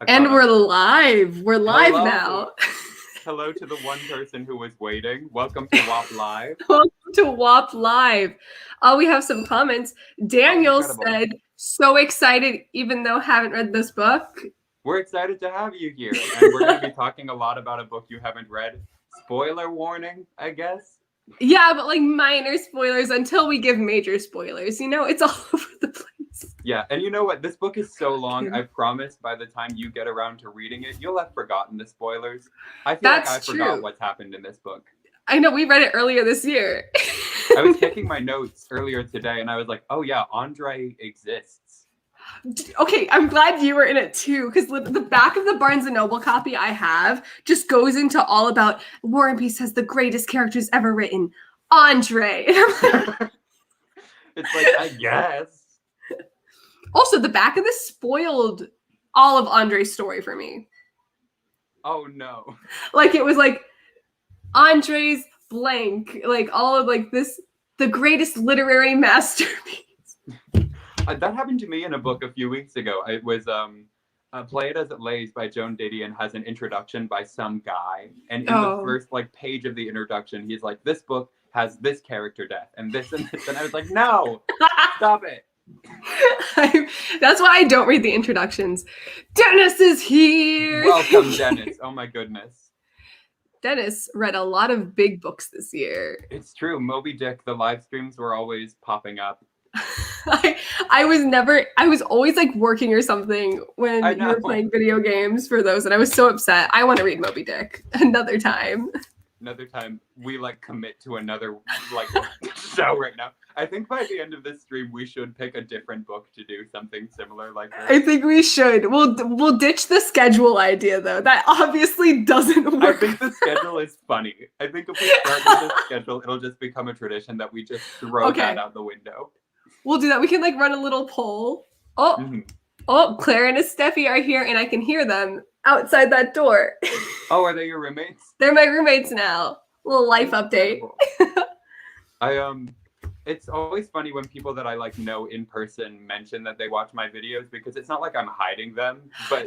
And we're live. We're live Hello. now. Hello to the one person who was waiting. Welcome to WAP Live. Welcome to WAP Live. We have some comments. Daniel said, so excited, even though haven't read this book. We're excited to have you here. And we're going to be talking a lot about a book you haven't read. Spoiler warning, I guess. Yeah, but like minor spoilers until we give major spoilers. You know, it's all over the place. Yeah, and you know what? This book is so long. I promise by the time you get around to reading it, you'll have forgotten the spoilers. I feel like I forgot what's happened in this book. I know, we read it earlier this year. I was checking my notes earlier today, and I was like, oh yeah, Andre exists. Okay, I'm glad you were in it too, because the back of the Barnes & Noble copy I have just goes into all about War and Peace has the greatest characters ever written, Andre. It's like, I guess. Also, the back of this spoiled all of Andre's story for me. Oh no. Like it was like Andre's blank, like all of like this, the greatest literary masterpiece. That happened to me in a book a few weeks ago. It was Play It As It Lays by Joan Didion has an introduction by some guy. And in the first page of the introduction, he's like, this book has this character death and this and this. And I was like, no, stop it. That's why I don't read the introductions. Dennis is here. Welcome, Dennis. Oh my goodness. Dennis read a lot of big books this year. It's true. Moby Dick, the live streams were always popping up. I was always like working or something when you were playing video games for those, and I was so upset. I want to read Moby Dick another time. Another time we like commit to another like show right now. I think by the end of this stream we should pick a different book to do something similar like this. I think we should. We'll ditch the schedule idea though. That obviously doesn't work. I think the schedule is funny. I think if we start with the schedule, it'll just become a tradition that we just throw that out the window. We'll do that. We can like run a little poll. Oh, Claire and Steffi are here, and I can hear them outside that door. Oh, are they your roommates? They're my roommates now. Little life update. It's always funny when people that I like know in person mention that they watch my videos because it's not like I'm hiding them, but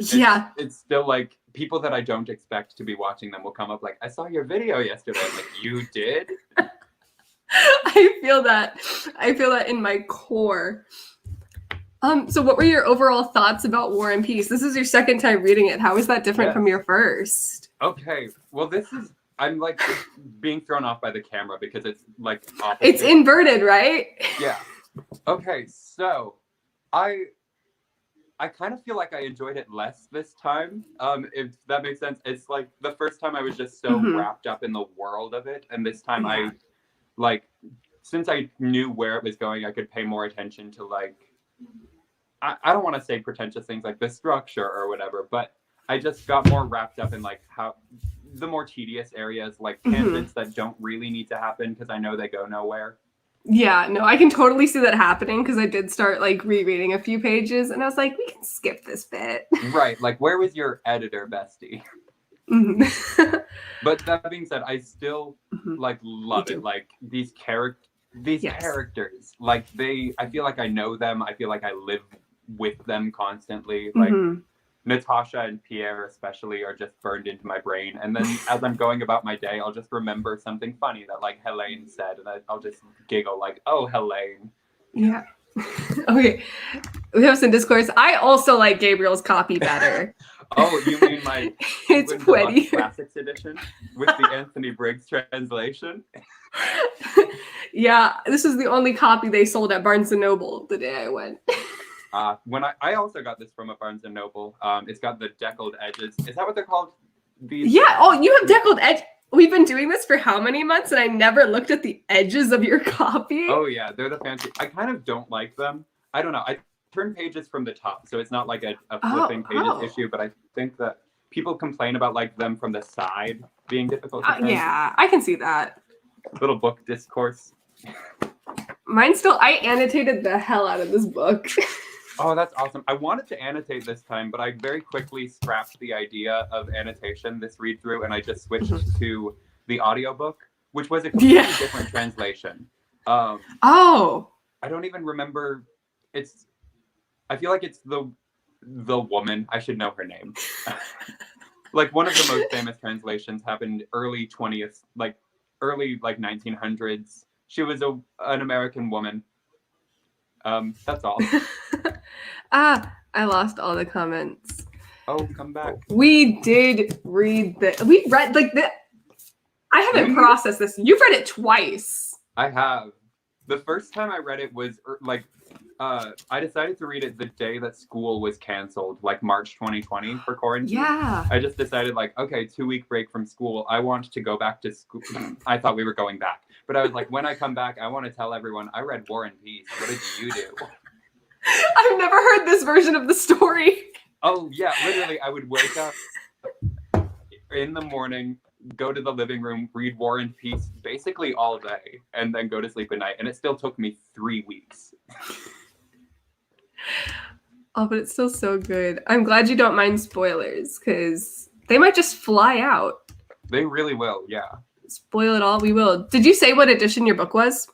it's still like people that I don't expect to be watching them will come up like, I saw your video yesterday. I'm like, you did? I feel that in my core. So what were your overall thoughts about War and Peace? This is your second time reading it. How is that different from your first? Okay. Well, I'm like being thrown off by the camera because it's like opposite. It's inverted, right? Yeah. Okay. So I kind of feel like I enjoyed it less this time. If that makes sense. It's like the first time I was just so wrapped up in the world of it. And this time since I knew where it was going, I could pay more attention to like, I don't want to say pretentious things like the structure or whatever, but I just got more wrapped up in like how the more tedious areas, like tangents that don't really need to happen because I know they go nowhere. Yeah, no, I can totally see that happening because I did start like rereading a few pages and I was like, we can skip this bit. Right, like where was your editor, bestie? But that being said, I still like love it. Like these characters, like I feel like I know them. I feel like I live with them constantly. Like Natasha and Pierre especially are just burned into my brain. And then as I'm going about my day, I'll just remember something funny that like Helene said, and I'll just giggle like, oh, Helene. Yeah. Okay. We have some discourse. I also like Gabriel's copy better. Oh, you mean my it's pretty Classics edition with the Anthony Briggs translation? Yeah, this is the only copy they sold at Barnes & Noble the day I went. When I also got this from a Barnes & Noble. It's got the deckled edges. Is that what they're called? Yeah. Oh, you have deckled edge. We've been doing this for how many months, and I never looked at the edges of your copy. Oh yeah, they're the fancy. I kind of don't like them. I don't know. I turn pages from the top, so it's not like a flipping pages issue. But I think that people complain about like them from the side being difficult. Yeah, I can see that. Little book discourse. I annotated the hell out of this book. Oh, that's awesome. I wanted to annotate this time, but I very quickly scrapped the idea of annotation this read through, and I just switched to the audiobook, which was a completely different translation. I don't even remember. I feel like it's the woman. I should know her name. Like one of the most famous translations happened early 1900s. She was an American woman. That's all. I lost all the comments. Oh, come back. We did read we read like the. I haven't processed this. You've read it twice. I have. The first time I read it was I decided to read it the day that school was canceled, like March 2020 for quarantine. Yeah. I just decided like, okay, 2-week break from school. I want to go back to school. I thought we were going back, but I was like, when I come back, I want to tell everyone I read War and Peace. What did you do? I've never heard this version of the story. Oh yeah, literally, I would wake up in the morning, go to the living room, read War and Peace basically all day, and then go to sleep at night. And it still took me 3 weeks. Oh, but it's still so good. I'm glad you don't mind spoilers, because they might just fly out. They really will, yeah. Spoil it all, we will. Did you say what edition your book was?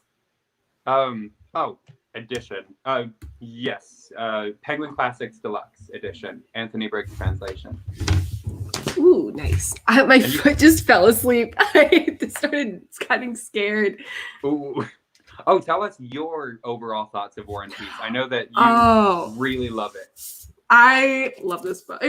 Edition. Yes. Penguin Classics Deluxe Edition. Anthony Briggs translation. Ooh, nice. My foot just fell asleep. I started getting scared. Ooh. Oh, tell us your overall thoughts of War and Peace. I know that you really love it. I love this book.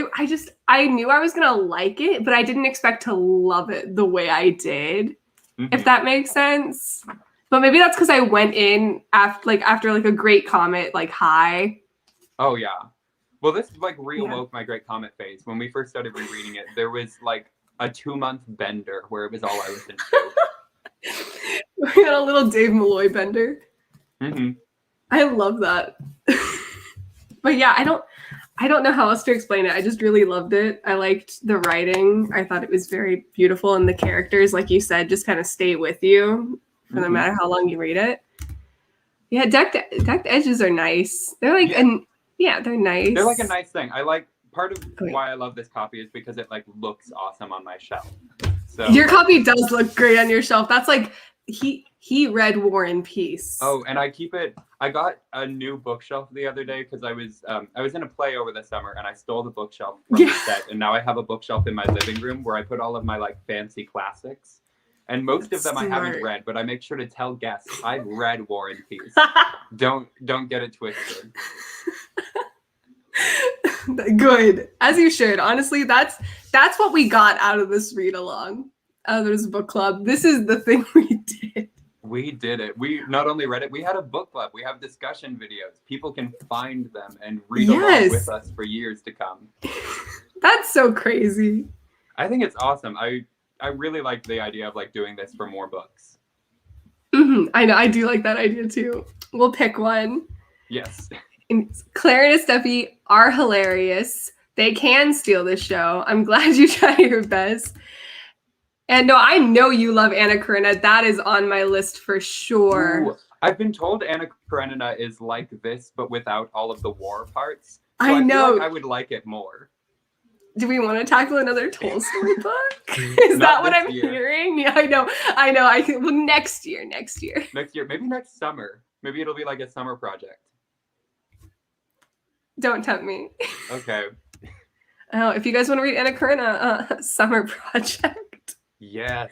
I knew I was gonna like it, but I didn't expect to love it the way I did. Mm-hmm. If that makes sense. But maybe that's because I went in after a great comet high. Oh yeah. Well, this reawoke my great comet phase. When we first started rereading it, there was a 2-month bender where it was all I was into. We got a little Dave Malloy bender. Mm-hmm. I love that. But yeah, I don't know how else to explain it. I just really loved it. I liked the writing. I thought it was very beautiful, and the characters, like you said, just kind of stay with you for no matter how long you read it. Yeah, decked edges are nice. They're they're nice. They're a nice thing. Part of why I love this copy is because it looks awesome on my shelf. So your copy does look great on your shelf. That's he read War and Peace. Oh, and I keep it. I got a new bookshelf the other day because I was in a play over the summer and I stole the bookshelf from the set, and now I have a bookshelf in my living room where I put all of my fancy classics. And most of them I haven't read, but I make sure to tell guests I've read War and Peace. Don't get it twisted. Good, as you should. Honestly, that's what we got out of this read along. Out of this book club. This is the thing we did. We did it. We not only read it, we had a book club. We have discussion videos. People can find them and read along with us for years to come. That's so crazy. I think it's awesome. I really like the idea of doing this for more books. Mm-hmm. I know. I do like that idea too. We'll pick one. Yes. And Claire and Steffi are hilarious. They can steal the show. I'm glad you try your best. And no, I know you love Anna Karenina. That is on my list for sure. Ooh, I've been told Anna Karenina is like this, but without all of the war parts. So I know. Feel like I would like it more. Do we want to tackle another Tolstoy book? Is that what I'm hearing? Yeah, I know. Well, next year. Next year. Maybe next summer. Maybe it'll be a summer project. Don't tempt me. Okay. Oh, if you guys want to read Anna Karenina, summer project. Yes.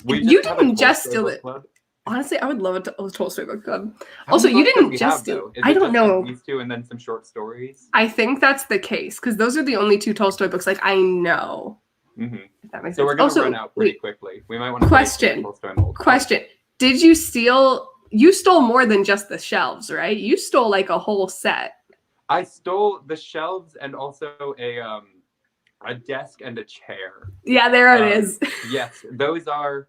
You didn't just steal it. Club? Honestly, I would love a Tolstoy book club. Also, you didn't just do. I don't know. These two and then some short stories. I think that's the case because those are the only 2 Tolstoy books I know. Mm-hmm. If that makes sense. So we're gonna run out pretty quickly. We might want to question. Did you steal? You stole more than just the shelves, right? You stole a whole set. I stole the shelves and also a desk and a chair. Yeah, there it is. Yes, those are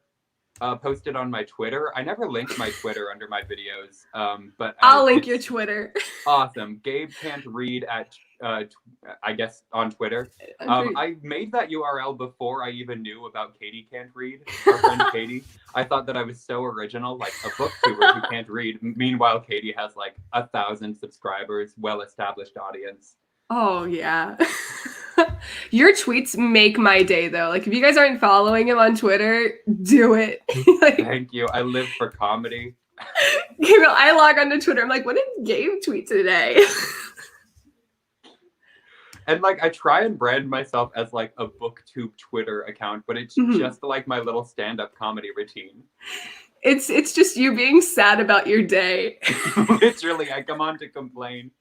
posted on my Twitter. I never link my Twitter under my videos, but I'll link your Twitter. Awesome. Gabe can't read at I guess on Twitter. I made that URL before I even knew about Katie Can't Read, our friend Katie. I thought that I was so original, a booktuber who can't read. Meanwhile, Katie has 1,000 subscribers, well-established audience. Oh yeah. Your tweets make my day though. If you guys aren't following him on Twitter, do it. Thank you. I live for comedy. I log onto Twitter. I'm what did Gabe tweet today? And like I try and brand myself as like a booktube Twitter account, but it's just like my little stand-up comedy routine. It's just you being sad about your day. Literally, I come on to complain.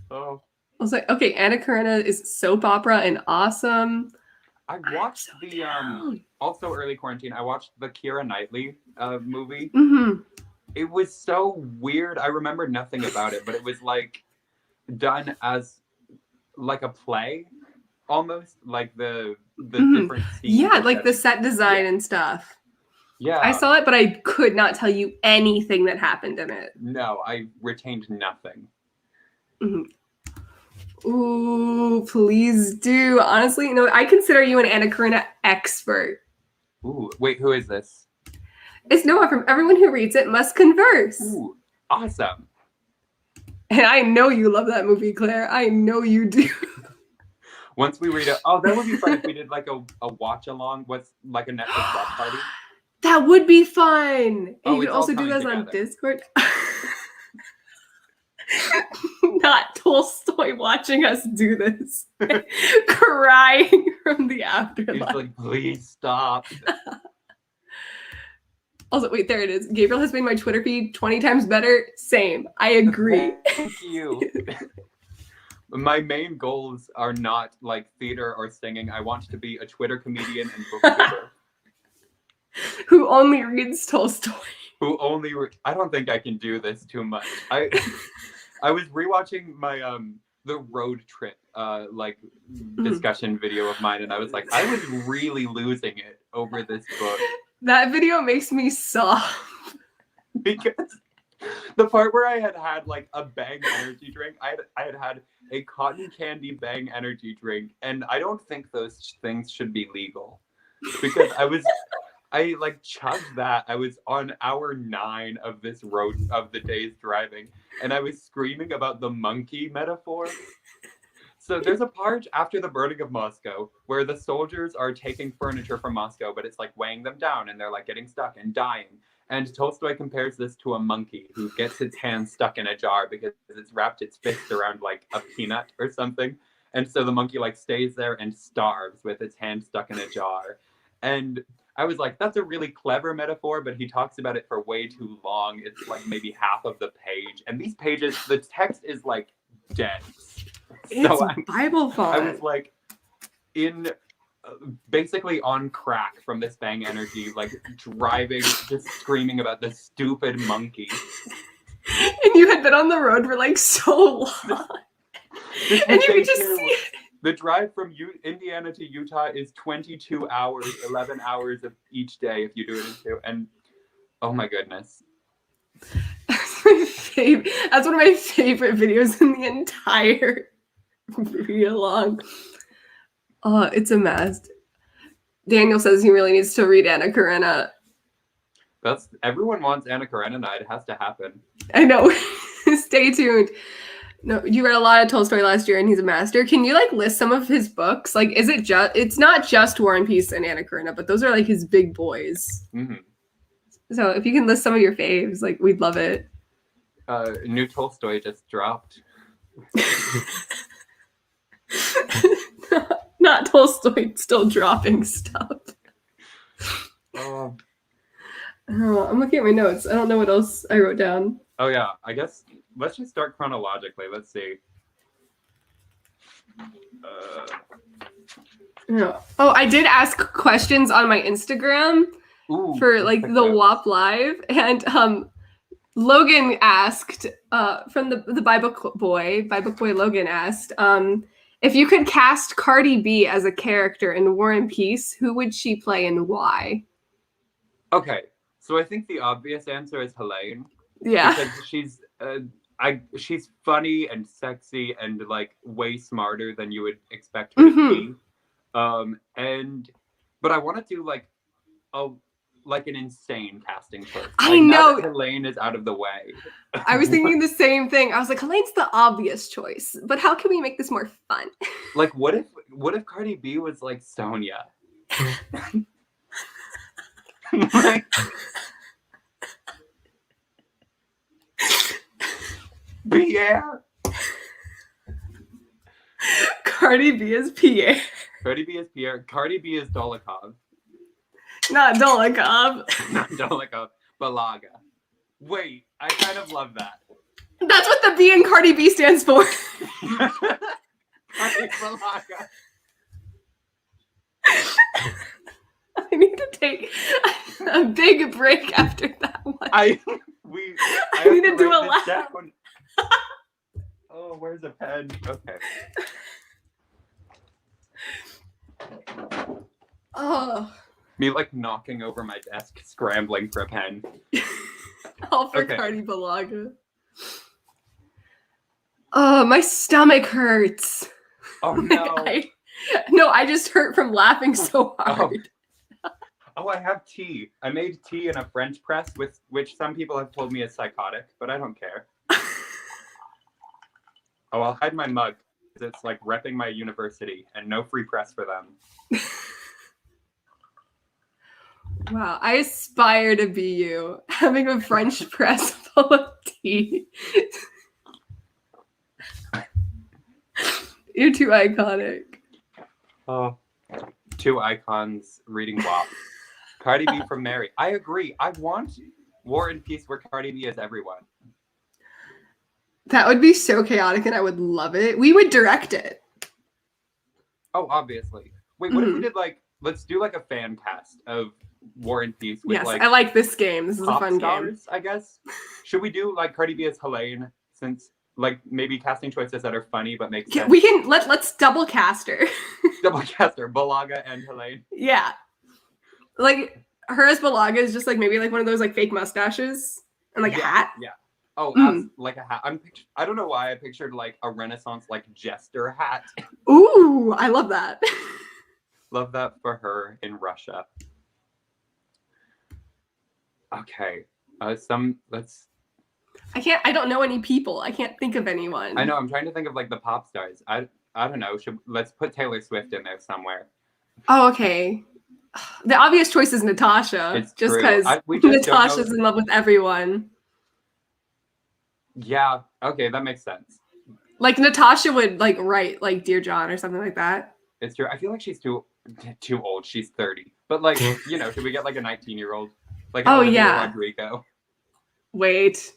Oh. I was like, okay, Anna Karenina is soap opera and awesome. I watched also early quarantine, I watched the Keira Knightley movie. It was so weird. I remember nothing about it, but it was like done as like a play almost, like the different scenes. Yeah, like the set design and stuff. Yeah. I saw it, but I could not tell you anything that happened in it. No, I retained nothing. Ooh, please do. Honestly, no, I consider you an Anna Karenina expert. Ooh, wait, who is this? It's Noah from Everyone Who Reads It Must Converse. Ooh, awesome. And I know you love that movie, Claire. I know you do. Once we read it, that would be fun if we did like a watch along with like a Netflix watch party. That would be fun. And you could also do those together on Discord. Not Tolstoy watching us do this. Crying from the afterlife. He's like, please stop. Also, wait, there it is. Gabriel has made my Twitter feed 20 times better. Same. I agree. Thank you. My main goals are not like theater or singing. I want to be a Twitter comedian and booktuber. Who only reads Tolstoy. I don't think I can do this too much. I was rewatching my the road trip discussion video of mine, and I was like, I was really losing it over this book. That video makes me sob. Because the part where I had like a Bang energy drink, I had a cotton candy Bang energy drink, and I don't think those things should be legal. Because I like chugged that. I was on hour 9 of this road of the day's driving, and I was screaming about the monkey metaphor. So there's a part after the burning of Moscow where the soldiers are taking furniture from Moscow, but it's like weighing them down and they're like getting stuck and dying. And Tolstoy compares this to a monkey who gets its hand stuck in a jar because it's wrapped its fist around like a peanut or something. And so the monkey like stays there and starves with its hand stuck in a jar. And I was like, that's a really clever metaphor, but he talks about it for way too long. It's like maybe half of the page. And these pages, the text is like dense. It's Bible font. I was like basically on crack from this Bang energy, like driving, just screaming about this stupid monkey. And you had been on the road for like so long. And you could just see it. The drive from Indiana to Utah is 22 hours, 11 hours of each day if you do it in 2. And oh my goodness. That's one of my favorite videos in the entire read along. It's a mess. Daniel says he really needs to read Anna Karenina. Everyone wants Anna Karenina. It has to happen. I know. Stay tuned. No, you read a lot of Tolstoy last year, and he's a master. Can you like list some of his books? Like, is it just? It's not just War and Peace and Anna Karenina, but those are like his big boys. So if you can list some of your faves, like we'd love it. New Tolstoy just dropped. Not Tolstoy still dropping stuff. Oh, I'm looking at my notes. I don't know what else I wrote down. Oh yeah, I guess let's just start chronologically. Let's see. No. Oh, I did ask questions on my Instagram for like the WAP Live, and Logan asked from the Bible Boy Logan asked if you could cast Cardi B as a character in War and Peace, who would she play and why? Okay, so I think the obvious answer is Helene. Yeah, because she's funny and sexy and like way smarter than you would expect her to be. But I want to do like an insane casting choice. I know Helene is out of the way. I was thinking the same thing. I was like, Helene's the obvious choice, but how can we make this more fun? Like, what if Cardi B was like Sonia? Like, Pierre. Cardi B is Pierre. Cardi B is Pierre. Cardi B is Dolokhov. Not Dolokhov. Not Dolokhov. Balaga. Wait, I kind of love that. That's what the B in Cardi B stands for. Balaga. I need to take a big break after that one. I need to do a laugh. Oh, where's a pen? Okay. Oh. Me like knocking over my desk, scrambling for a pen. All for Cardi Balaga. Oh, my stomach hurts. Oh no. I just hurt from laughing so hard. Oh, I have tea. I made tea in a French press, with which some people have told me is psychotic, but I don't care. Oh, I'll hide my mug, because it's like repping my university, and no free press for them. Wow, I aspire to be you, having a French press full of tea. You're too iconic. Oh, two icons reading WAP. Cardi B from Mary. I agree. I want War and Peace where Cardi B is everyone. That would be so chaotic and I would love it. We would direct it. Oh, obviously. Wait, what if we did let's do a fan cast of War and Peace with I like this game. This is a fun game. I guess. Should we do Cardi B as Helene, since maybe casting choices that are funny but make sense? We can let's double cast her. Double cast her, Balaga and Helene. Yeah. Her as Balaga is just maybe one of those fake mustaches and a hat. Yeah. Oh, as a hat. I don't know why I pictured a Renaissance jester hat. Ooh, I love that. Love that for her in Russia. Okay. I don't know any people. I can't think of anyone. I know. I'm trying to think of the pop stars. I don't know. Let's put Taylor Swift in there somewhere. Oh, okay. The obvious choice is Natasha. It's just because Natasha's in love with everyone. Yeah. Okay, that makes sense. Natasha would write Dear John or something like that. It's true. I feel like she's too old. She's 30. But should we get a 19-year-old? Rodrigo. Wait.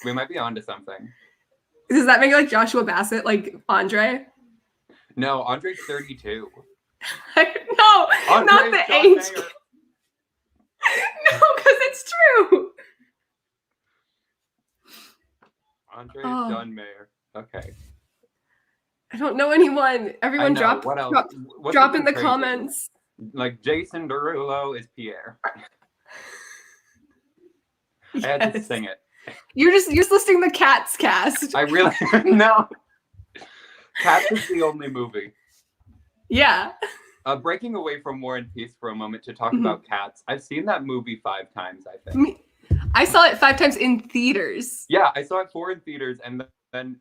We might be onto something. Does that make Joshua Bassett Andre? No, Andre's 32. No, Andre's not the age. No, because it's true. Andre's John Mayer. Okay. I don't know anyone. Everyone drop in the comments. Jason Derulo is Pierre. Yes. I had to sing it. You're just listing the Cats cast. I really no. Cats is the only movie. Yeah. Breaking away from War and Peace for a moment to talk about Cats. I've seen that movie 5 times, I think. I saw it 5 times in theaters. Yeah, I saw it 4 in theaters, and then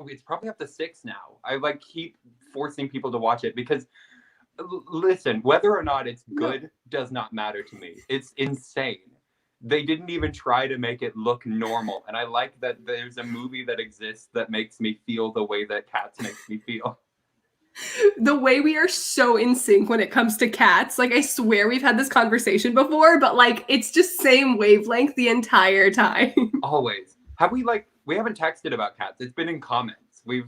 it's probably up to 6 now. I keep forcing people to watch it because, listen, whether or not it's good does not matter to me. It's insane. They didn't even try to make it look normal, and I like that there's a movie that exists that makes me feel the way that Cats makes me feel. The way we are so in sync when it comes to Cats. I swear we've had this conversation before, but it's just same wavelength the entire time. Always. Have we we haven't texted about Cats. It's been in comments. It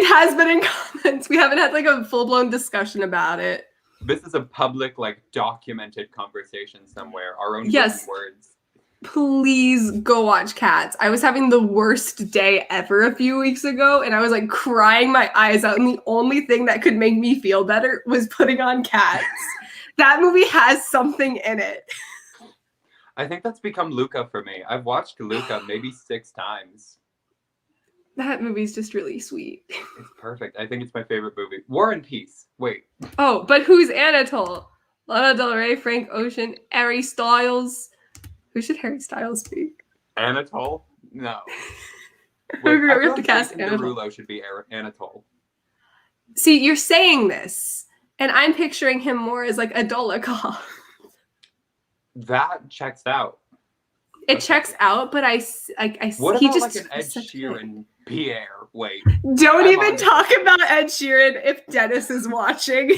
has been in comments. We haven't had a full-blown discussion about it. This is a public, documented conversation somewhere. Our own words. Please go watch Cats. I was having the worst day ever a few weeks ago, and I was crying my eyes out, and the only thing that could make me feel better was putting on Cats. That movie has something in it. I think that's become Luca for me. I've watched Luca maybe 6 times. That movie's just really sweet. It's perfect. I think it's my favorite movie. War and Peace. Wait. Oh, but who's Anatole? Lana Del Rey, Frank Ocean, Harry Styles. Who should Harry Styles be? Anatole? No. Wait, we have to cast Anatole. Derulo should be Anatole. See, you're saying this, and I'm picturing him more as a Dolokhov. That checks out. It checks out, but What about an Ed Sheeran Pierre? wait. Don't I'm even on talk about Ed Sheeran if Dennis is watching.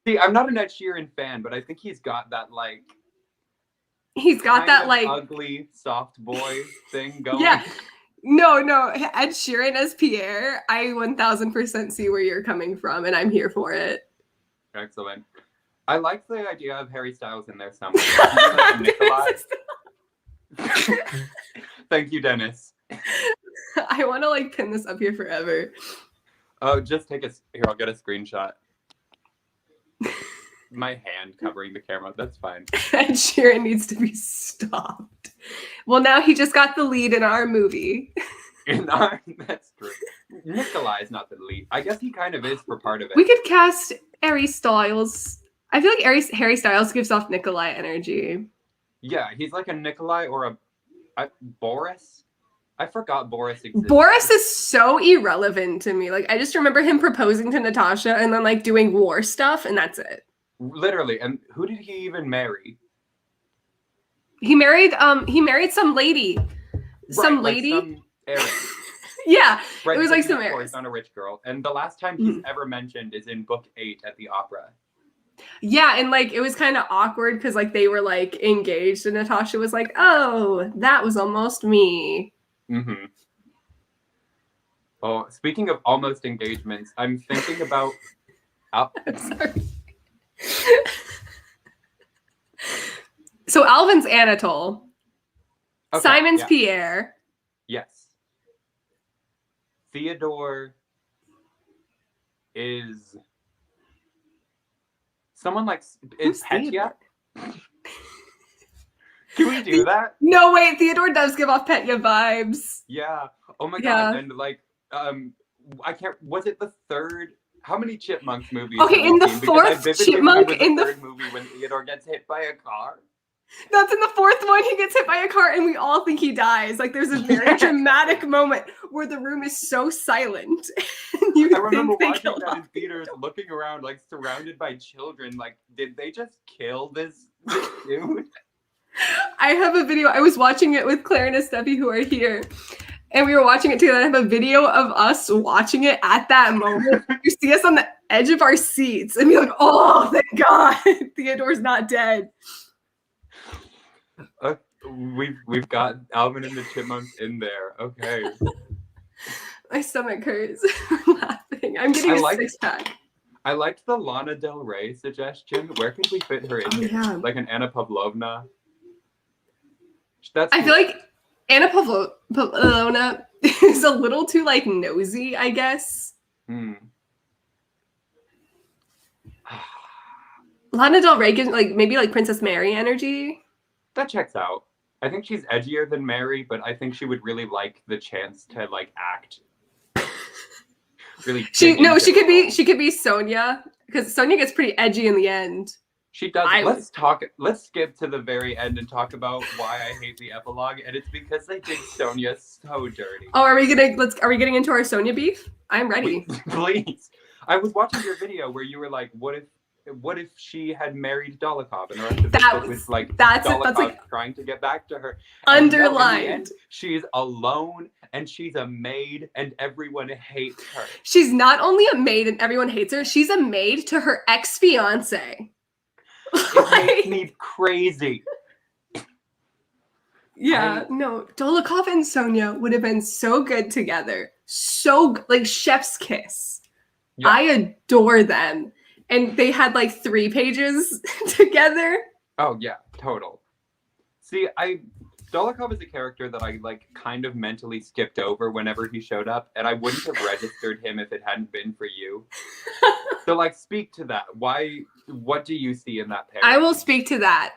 See, I'm not an Ed Sheeran fan, but I think he's got that like He's got kind that of like ugly soft boy thing going. yeah. No, Ed Sheeran as Pierre, I 1000% see where you're coming from, and I'm here for it. Excellent. I like the idea of Harry Styles in there somewhere. Like Nikolai. Thank you, Dennis. I want to like pin this up here forever. Oh, just take a here. I'll get a screenshot. My hand covering the camera. That's fine. Ed Sheeran needs to be stopped. Well, now he just got the lead in our movie. That's true. Nikolai is not the lead. I guess he kind of is for part of it. We could cast Harry Styles. I feel like Harry Styles gives off Nikolai energy. Yeah, he's like a Nikolai or a Boris. I forgot Boris existed. Boris is so irrelevant to me. Like, I just remember him proposing to Natasha and then like doing war stuff, and that's it. Literally. And who did he even marry? He married some lady. Some lady. Like some Eric. Yeah. Right, it was like some Eric. Eric. Not a rich girl. And the last time he's ever mentioned is in book 8 at the opera. Yeah, and like it was kind of awkward because like they were like engaged, and Natasha was like, "Oh, that was almost me." Mm-hmm. Oh, speaking of almost engagements, I'm thinking about. I'm sorry. So Alvin's Anatole. Okay, Simon's yeah. Pierre. Yes. Theodore is someone like is Petya. Can we do that? No, wait. Theodore does give off Petya vibes. Yeah. Oh my Yeah. god. And like, I can't. Was it the third? How many Chipmunks movies? Okay, have in you the seen? Because fourth I vividly Chipmunk, remember in the the third movie when Theodore gets hit by a car. That's in the fourth one. He gets hit by a car, and we all think he dies. Like there's a very dramatic moment where the room is so silent. And I remember watching that in theaters, looking around, like surrounded by children. Like, did they just kill this dude? I have a video. I was watching it with Claire and Steffi, who are here, and we were watching it together. I have a video of us watching it at that moment. You see us on the edge of our seats, and we're like, "Oh, thank God, Theodore's not dead." We've got Alvin and the Chipmunks in there. Okay. My stomach hurts. I'm laughing. I'm getting a six-pack. I liked the Lana Del Rey suggestion. Where could we fit her in? Oh, yeah. Like an Anna Pavlovna. I feel like Anna Pavlovna is a little too like nosy, I guess. Lana Del Rey gives like maybe like Princess Mary energy. That checks out. I think she's edgier than Mary, but I think she would really like the chance to like act. Really. She could be Sonia, because Sonia gets pretty edgy in the end. She does. Let's skip to the very end and talk about why I hate the epilogue, and it's because they did Sonia so dirty. Oh, are we getting into our Sonia beef? I'm ready. Please. I was watching your video where you were like, what if she had married Dolokhov, and the rest of the book was like Dolokhov like, trying to get back to her. Underlined. And end, she's alone, and she's a maid, and everyone hates her. She's not only a maid and everyone hates her, she's a maid to her ex-fiance. It makes me crazy. Yeah, no. Dolokhov and Sonia would have been so good together. So, like, chef's kiss. Yeah. I adore them. And they had, like, 3 pages together. Oh, yeah, total. See, Dolokhov is a character that I, like, kind of mentally skipped over whenever he showed up, and I wouldn't have registered him if it hadn't been for you. So, like, speak to that. What do you see in that pair? I will speak to that.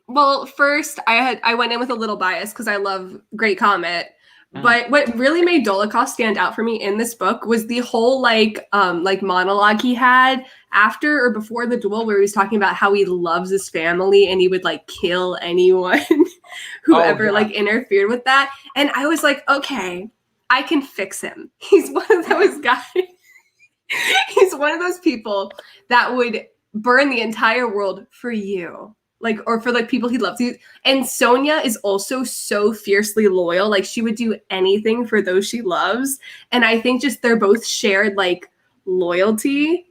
Well, first, I went in with a little bias because I love Great Comet. But what really made Dolokhov stand out for me in this book was the whole like monologue he had after or before the duel, where he was talking about how he loves his family and he would like kill anyone who like interfered with that. And I was like, okay, I can fix him. He's one of those guys. He's one of those people that would burn the entire world for you. like, or for like people he loves. And Sonia is also so fiercely loyal. Like she would do anything for those she loves. And I think just they're both shared like loyalty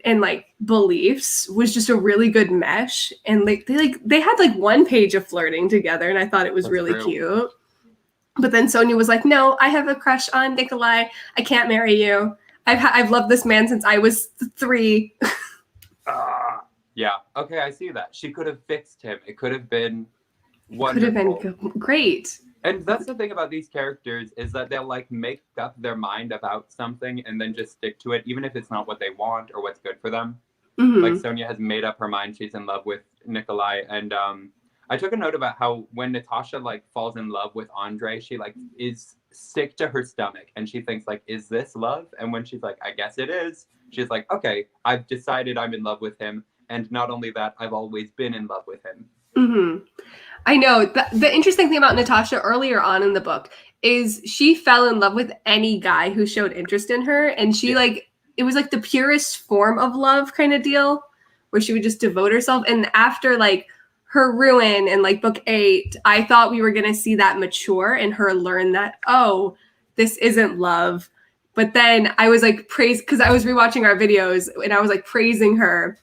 and like beliefs was just a really good mesh. And they had like one page of flirting together, and I thought it was That's really true. cute. But then Sonia was like, "No, I have a crush on Nikolai. I can't marry you. I've loved this man since I was 3." Yeah. Okay, I see that. She could have fixed him. It could have been wonderful. Could have been great. And that's the thing about these characters is that they'll like make up their mind about something and then just stick to it, even if it's not what they want or what's good for them. Mm-hmm. Like Sonia has made up her mind she's in love with Nikolai, and I took a note about how when Natasha like falls in love with Andre, she like is sick to her stomach and she thinks like, is this love? And when she's like, I guess it is, she's like, okay, I've decided I'm in love with him, and not only that, I've always been in love with him. Mm-hmm. I know. The interesting thing about Natasha earlier on in the book is she fell in love with any guy who showed interest in her, and she like, it was like the purest form of love kind of deal where she would just devote herself. And after like her ruin in like book 8, I thought we were going to see that mature and her learn that, oh, this isn't love. But then I was like because I was rewatching our videos and I was like praising her.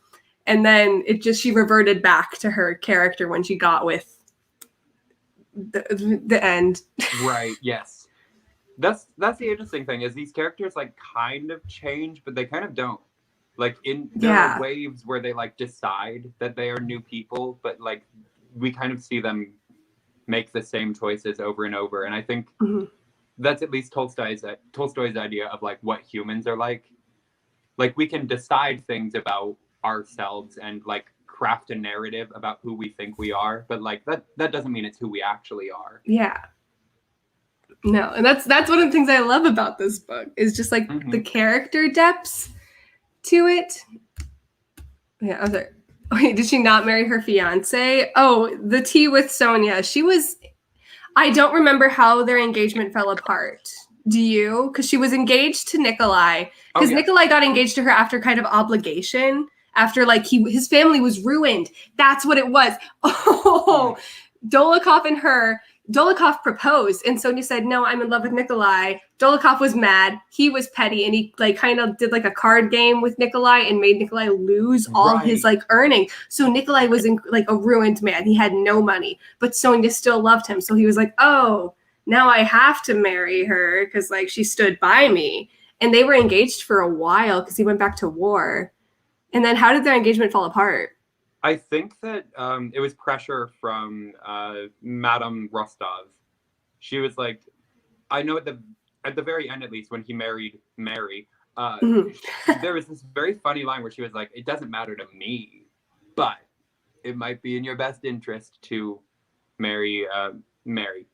And then she reverted back to her character when she got with the end. Right. Yes. That's the interesting thing is these characters like kind of change, but they kind of don't. Like there are waves where they like decide that they are new people, but like we kind of see them make the same choices over and over. And I think that's at least Tolstoy's idea of like what humans are like. Like we can decide things about ourselves and like craft a narrative about who we think we are, but like that doesn't mean it's who we actually are. Yeah. No, and that's one of the things I love about this book is just like the character depths to it. Yeah, I was like, wait, did she not marry her fiance? Oh, the tea with Sonia. I don't remember how their engagement fell apart. Do you? Because she was engaged to Nikolai. Because Nikolai got engaged to her after kind of obligation. After like his family was ruined. That's what it was. Oh, Dolokhov and her. Dolokhov proposed, and Sonia said, "No, I'm in love with Nikolai." Dolokhov was mad. He was petty, and he like kind of did like a card game with Nikolai and made Nikolai lose all his like earning. So Nikolai was in like a ruined man. He had no money, but Sonia still loved him. So he was like, "Oh, now I have to marry her because like she stood by me." And they were engaged for a while because he went back to war. And then how did their engagement fall apart? I think that it was pressure from Madame Rostov. She was like, I know at the very end, at least, when he married Mary, there was this very funny line where she was like, it doesn't matter to me, but it might be in your best interest to marry Mary.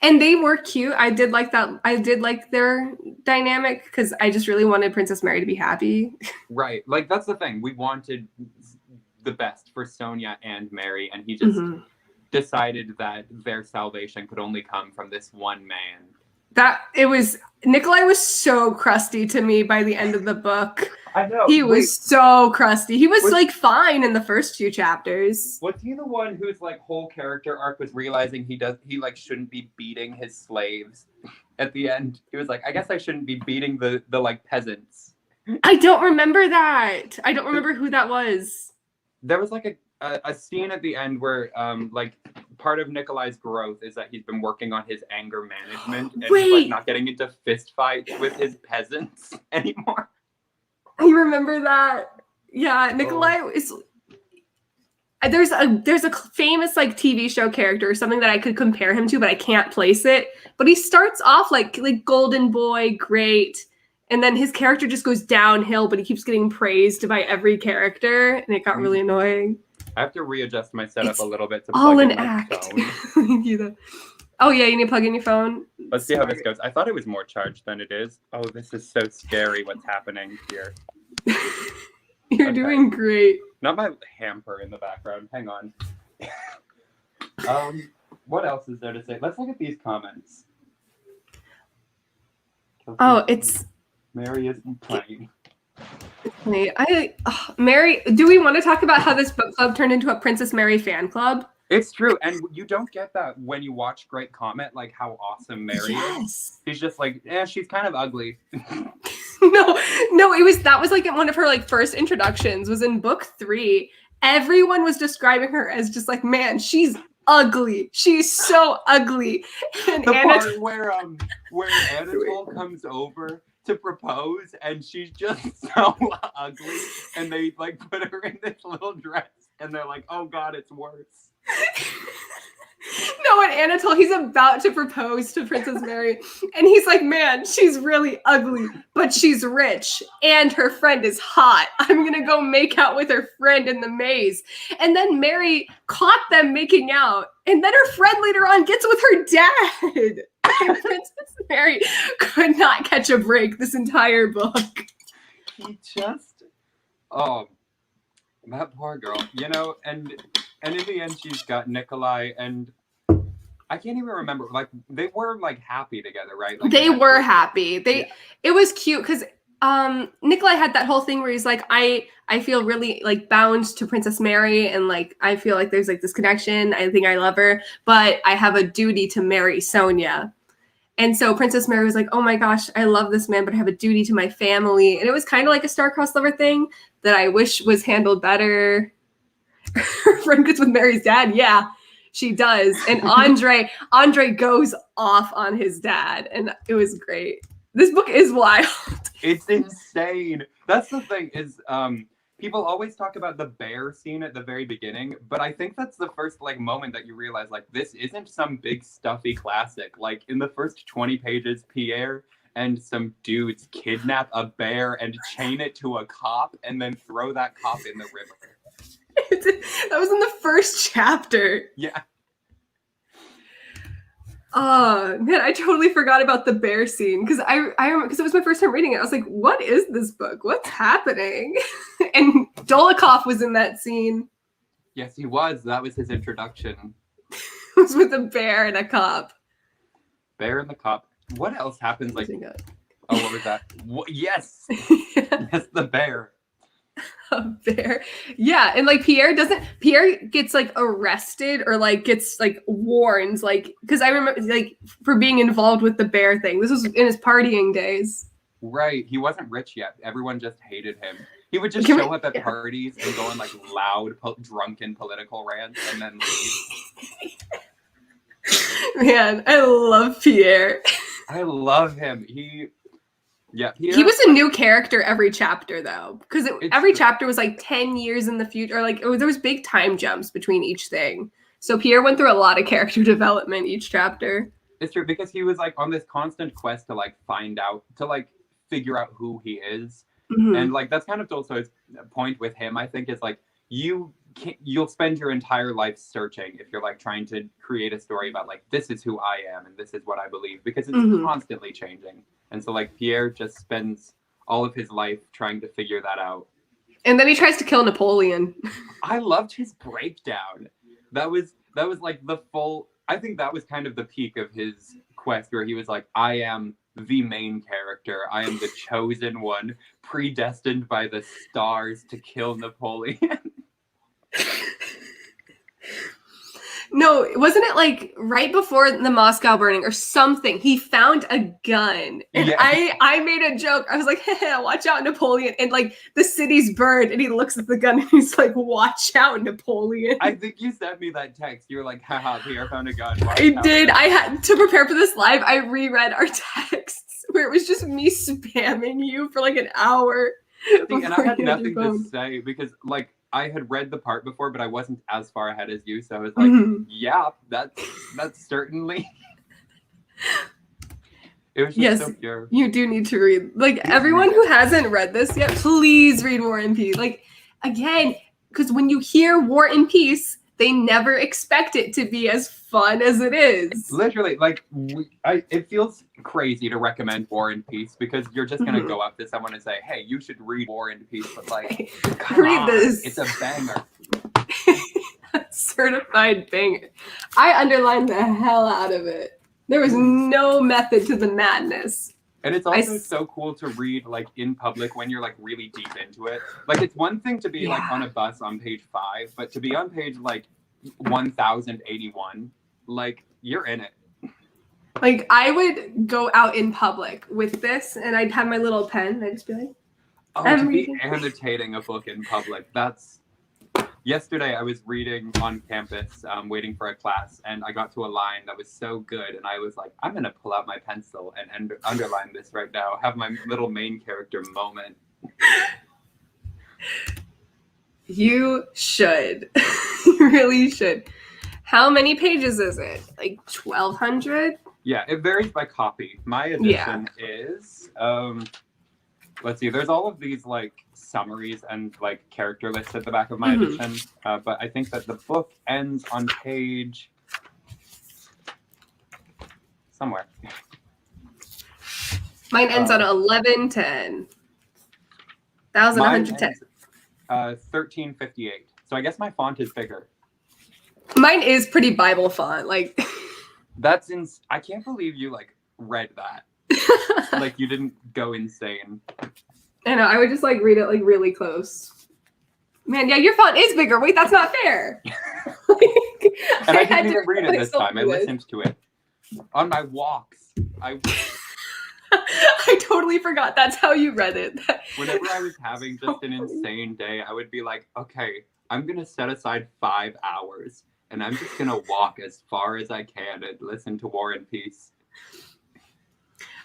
And they were cute. I did like that. I did like their dynamic because I just really wanted Princess Mary to be happy. Right. Like, that's the thing. We wanted the best for Sonia and Mary, and he just decided that their salvation could only come from this one man. Nikolai was so crusty to me by the end of the book. I know. He was so crusty. He was like fine in the first few chapters. Was he the one whose like whole character arc was realizing he like shouldn't be beating his slaves at the end? He was like, I guess I shouldn't be beating the like peasants. I don't remember that. I don't remember who that was. There was like a scene at the end where like part of Nikolai's growth is that he's been working on his anger management and he's like not getting into fist fights with his peasants anymore. I remember that. Yeah, Nikolai is. There's a famous like TV show character or something that I could compare him to, but I can't place it. But he starts off like golden boy, great, and then his character just goes downhill. But he keeps getting praised by every character, and it got really annoying. I have to readjust my setup a little bit to all plug an in my act. phone. Oh yeah, you need to plug in your phone. Let's see how this goes. I thought it was more charged than it is. Oh, this is so scary what's happening here. You're doing great. Not my hamper in the background. Hang on. What else is there to say? Let's look at these comments. Oh, it's Mary isn't playing. Wait, Mary, do we want to talk about how this book club turned into a Princess Mary fan club? It's true, and you don't get that when you watch Great Comet, like how awesome Mary is. She's just like, she's kind of ugly. No, that was like one of her like first introductions was in book 3. Everyone was describing her as just like, man, she's ugly. She's so ugly. And the part where Anatole comes over to propose and she's just so ugly, and they like put her in this little dress and they're like, oh god, it's worse. No, and Anatole, he's about to propose to Princess Mary, and he's like, man, she's really ugly, but she's rich, and her friend is hot. I'm gonna go make out with her friend in the maze. And then Mary caught them making out, and then her friend later on gets with her dad. And Princess Mary could not catch a break this entire book. He just, that poor girl, you know, and in the end she's got Nikolai, and I can't even remember, like, they were like happy together, right? Like, they were happy. It was cute because Nikolai had that whole thing where he's like, I feel really like bound to Princess Mary, and like I feel like there's like this connection. I think I love her, but I have a duty to marry Sonia. And so Princess Mary was like, oh my gosh, I love this man, but I have a duty to my family. And it was kind of like a star-crossed lover thing that I wish was handled better. Her friend gets with Mary's dad. Yeah, she does. And Andre goes off on his dad. And it was great. This book is wild. It's insane. That's the thing is, people always talk about the bear scene at the very beginning, but I think that's the first like moment that you realize like this isn't some big stuffy classic. Like in the first 20 pages, Pierre and some dudes kidnap a bear and chain it to a cop and then throw that cop in the river. That was in the first chapter. Yeah. Oh man, I totally forgot about the bear scene because I remember because it was my first time reading it. I was like, "What is this book? What's happening?" And Dolokhov was in that scene. Yes, he was. That was his introduction. It was with a bear and a cop. Bear and the cop. What else happens? Like, oh, what was that? Yes, yes, the bear. A bear. Yeah, and like Pierre gets like arrested or like gets like warned, like because I remember like for being involved with the bear thing. This was in his partying days. Right. He wasn't rich yet. Everyone just hated him. He would just show up at parties and go on like loud, drunken political rants and then leave. Man, I love Pierre. I love him. Pierre, he was a new character every chapter though, because every chapter was like 10 years in the future. Like there was big time jumps between each thing. So Pierre went through a lot of character development each chapter. It's true because he was like on this constant quest to like find out, to like figure out who he is. Mm-hmm. And like that's kind of also his point with him, I think, is like you'll spend your entire life searching if you're like trying to create a story about like this is who I am and this is what I believe, because it's constantly changing. And so like Pierre just spends all of his life trying to figure that out. And then he tries to kill Napoleon. I loved his breakdown. That was like the full, I think that was kind of the peak of his quest where he was like, I am the main character. I am the chosen one, predestined by the stars to kill Napoleon. No, wasn't it like right before the Moscow burning or something? He found a gun, and I made a joke. I was like, hey, watch out, Napoleon. And like the city's burned, and he looks at the gun and he's like, watch out, Napoleon. I think you sent me that text. You were like, haha, Pierre found a gun. I did. I had to prepare for this live. I reread our texts where it was just me spamming you for like an hour. See, and I had nothing to say because like I had read the part before, but I wasn't as far ahead as you. So I was like, yeah, that's certainly. It was just so pure. You do need to read. Like everyone who hasn't read this yet, please read War and Peace. Like again, because when you hear War and Peace, they never expect it to be as fun as it is. Literally, like it feels crazy to recommend War and Peace because you're just gonna go up to someone and say, "Hey, you should read War and Peace," but like, read this. It's a banger. Certified banger. I underlined the hell out of it. There was no method to the madness. And it's also so cool to read like in public when you're like really deep into it. Like it's one thing to be like on a bus on page 5, but to be on page like 1081, like you're in it. Like I would go out in public with this and I'd have my little pen and I'd just be like, to be annotating a book in public, that's... Yesterday, I was reading on campus, waiting for a class, and I got to a line that was so good, and I was like, I'm going to pull out my pencil and underline this right now, have my little main character moment. You should. You really should. How many pages is it? Like 1,200? Yeah, it varies by copy. My edition is... let's see, there's all of these like summaries and like character lists at the back of my edition, but I think that the book ends on page somewhere. Mine ends on 1110. 1,110. 1358. So I guess my font is bigger. Mine is pretty Bible font, like. That's I can't believe you like read that. Like you didn't go insane. I know, I would just like read it like really close. Man, yeah, your font is bigger. Wait, that's not fair. And I didn't even read it this time. I listened to it on my walks. I totally forgot that's how you read it. Whenever I was having just an insane day, I would be like, okay, I'm going to set aside 5 hours and I'm just going to walk as far as I can and listen to War and Peace.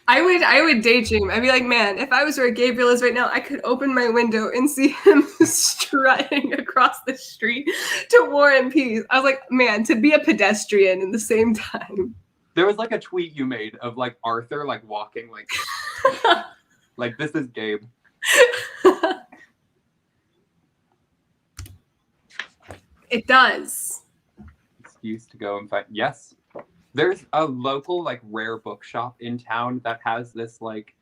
I would daydream. I'd be like, man, if I was where Gabriel is right now, I could open my window and see him strutting across the street to War and Peace. I was like, man, to be a pedestrian in the same time. There was like a tweet you made of like Arthur like walking like like this is Gabe. It does. Excuse to go and find. Yes. There's a local like rare bookshop in town that has this like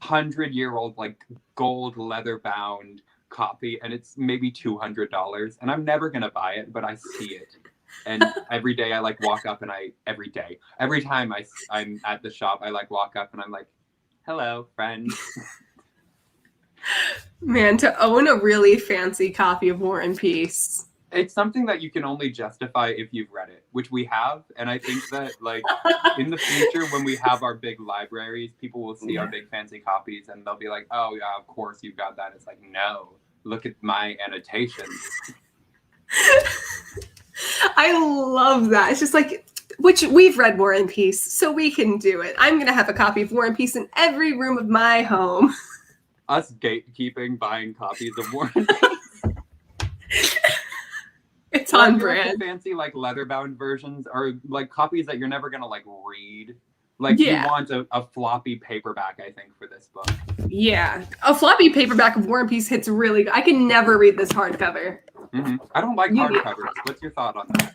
100-year-old like gold leather bound copy, and it's maybe $200. And I'm never gonna buy it, but I see it, and every day I like walk up and every time I'm at the shop, I like walk up and I'm like, hello, friend. Man, to own a really fancy copy of War and Peace. It's something that you can only justify if you've read it, which we have. And I think that like in the future, when we have our big libraries, people will see our big fancy copies and they'll be like, oh yeah, of course you got that. It's like, no, look at my annotations. I love that. It's just like, which we've read War and Peace, so we can do it. I'm going to have a copy of War and Peace in every room of my home. Us gatekeeping, buying copies of War and Peace. It's on brand. Like the fancy like leather bound versions are like copies that you're never gonna like read. Like you want a floppy paperback, I think, for this book. Yeah, a floppy paperback of War and Peace hits really good. I can never read this hardcover. Mm-hmm. I don't like hardcovers. What's your thought on that?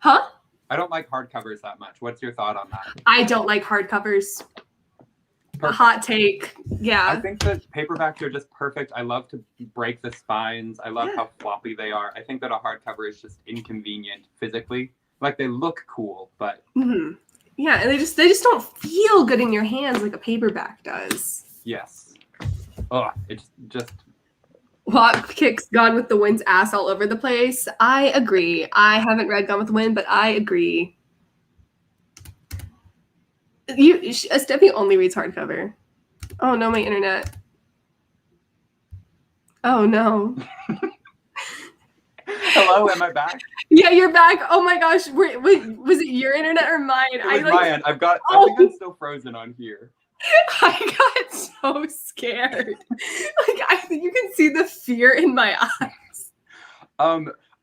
Huh? I don't like hardcovers that much. What's your thought on that? I don't like hardcovers. A hot take. Yeah. I think that paperbacks are just perfect. I love to break the spines. I love how floppy they are. I think that a hardcover is just inconvenient physically. Like they look cool, but yeah, and they just don't feel good in your hands like a paperback does. Yes. Oh, it's just What kicks Gone with the Wind's ass all over the place. I agree. I haven't read Gone with the Wind, but I agree. Steffi only reads hardcover. Oh no, my internet. Oh no. Hello, am I back? Yeah, you're back. Oh my gosh, was it your internet or mine? It was mine. I think I'm still frozen on here. I got so scared. Like you can see the fear in my eyes.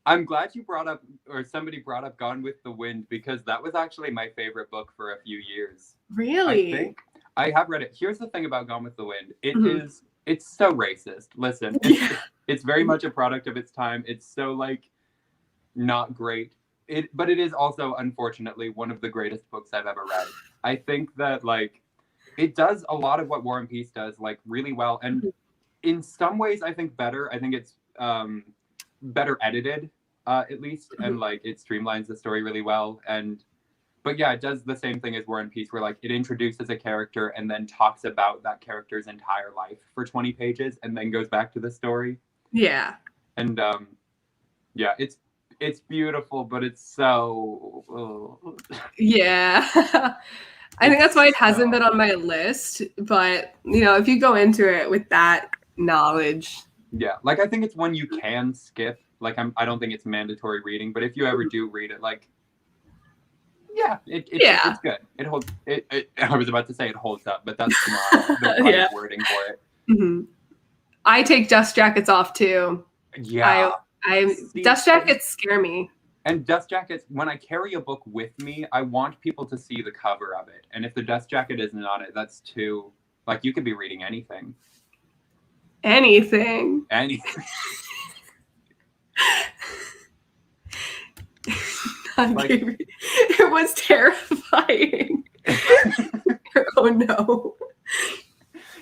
I'm glad you brought up, or somebody brought up Gone with the Wind, because that was actually my favorite book for a few years. Really? I think I have read it. Here's the thing about Gone with the Wind. It's so racist. Listen, it's very much a product of its time. It's so like not great. But it is also, unfortunately, one of the greatest books I've ever read. I think that like it does a lot of what War and Peace does like really well. And in some ways, I think better. I think it's better edited. At least, and like it streamlines the story really well. But yeah, it does the same thing as War and Peace, where like it introduces a character and then talks about that character's entire life for 20 pages and then goes back to the story. Yeah. And yeah, it's beautiful, but it's so Yeah. I think that's why it hasn't been on my list. But, you know, if you go into it with that knowledge. Yeah, like I think it's one you can skip. Like I don't think it's mandatory reading, but if you ever do read it, like, yeah, it's good. It holds. I was about to say it holds up, but that's not the right wording for it. Mm-hmm. I take dust jackets off too. Yeah, dust jackets scare me. And dust jackets, when I carry a book with me, I want people to see the cover of it. And if the dust jacket isn't on it, that's too, like, you could be reading anything. Anything. Like, it was terrifying. Oh no.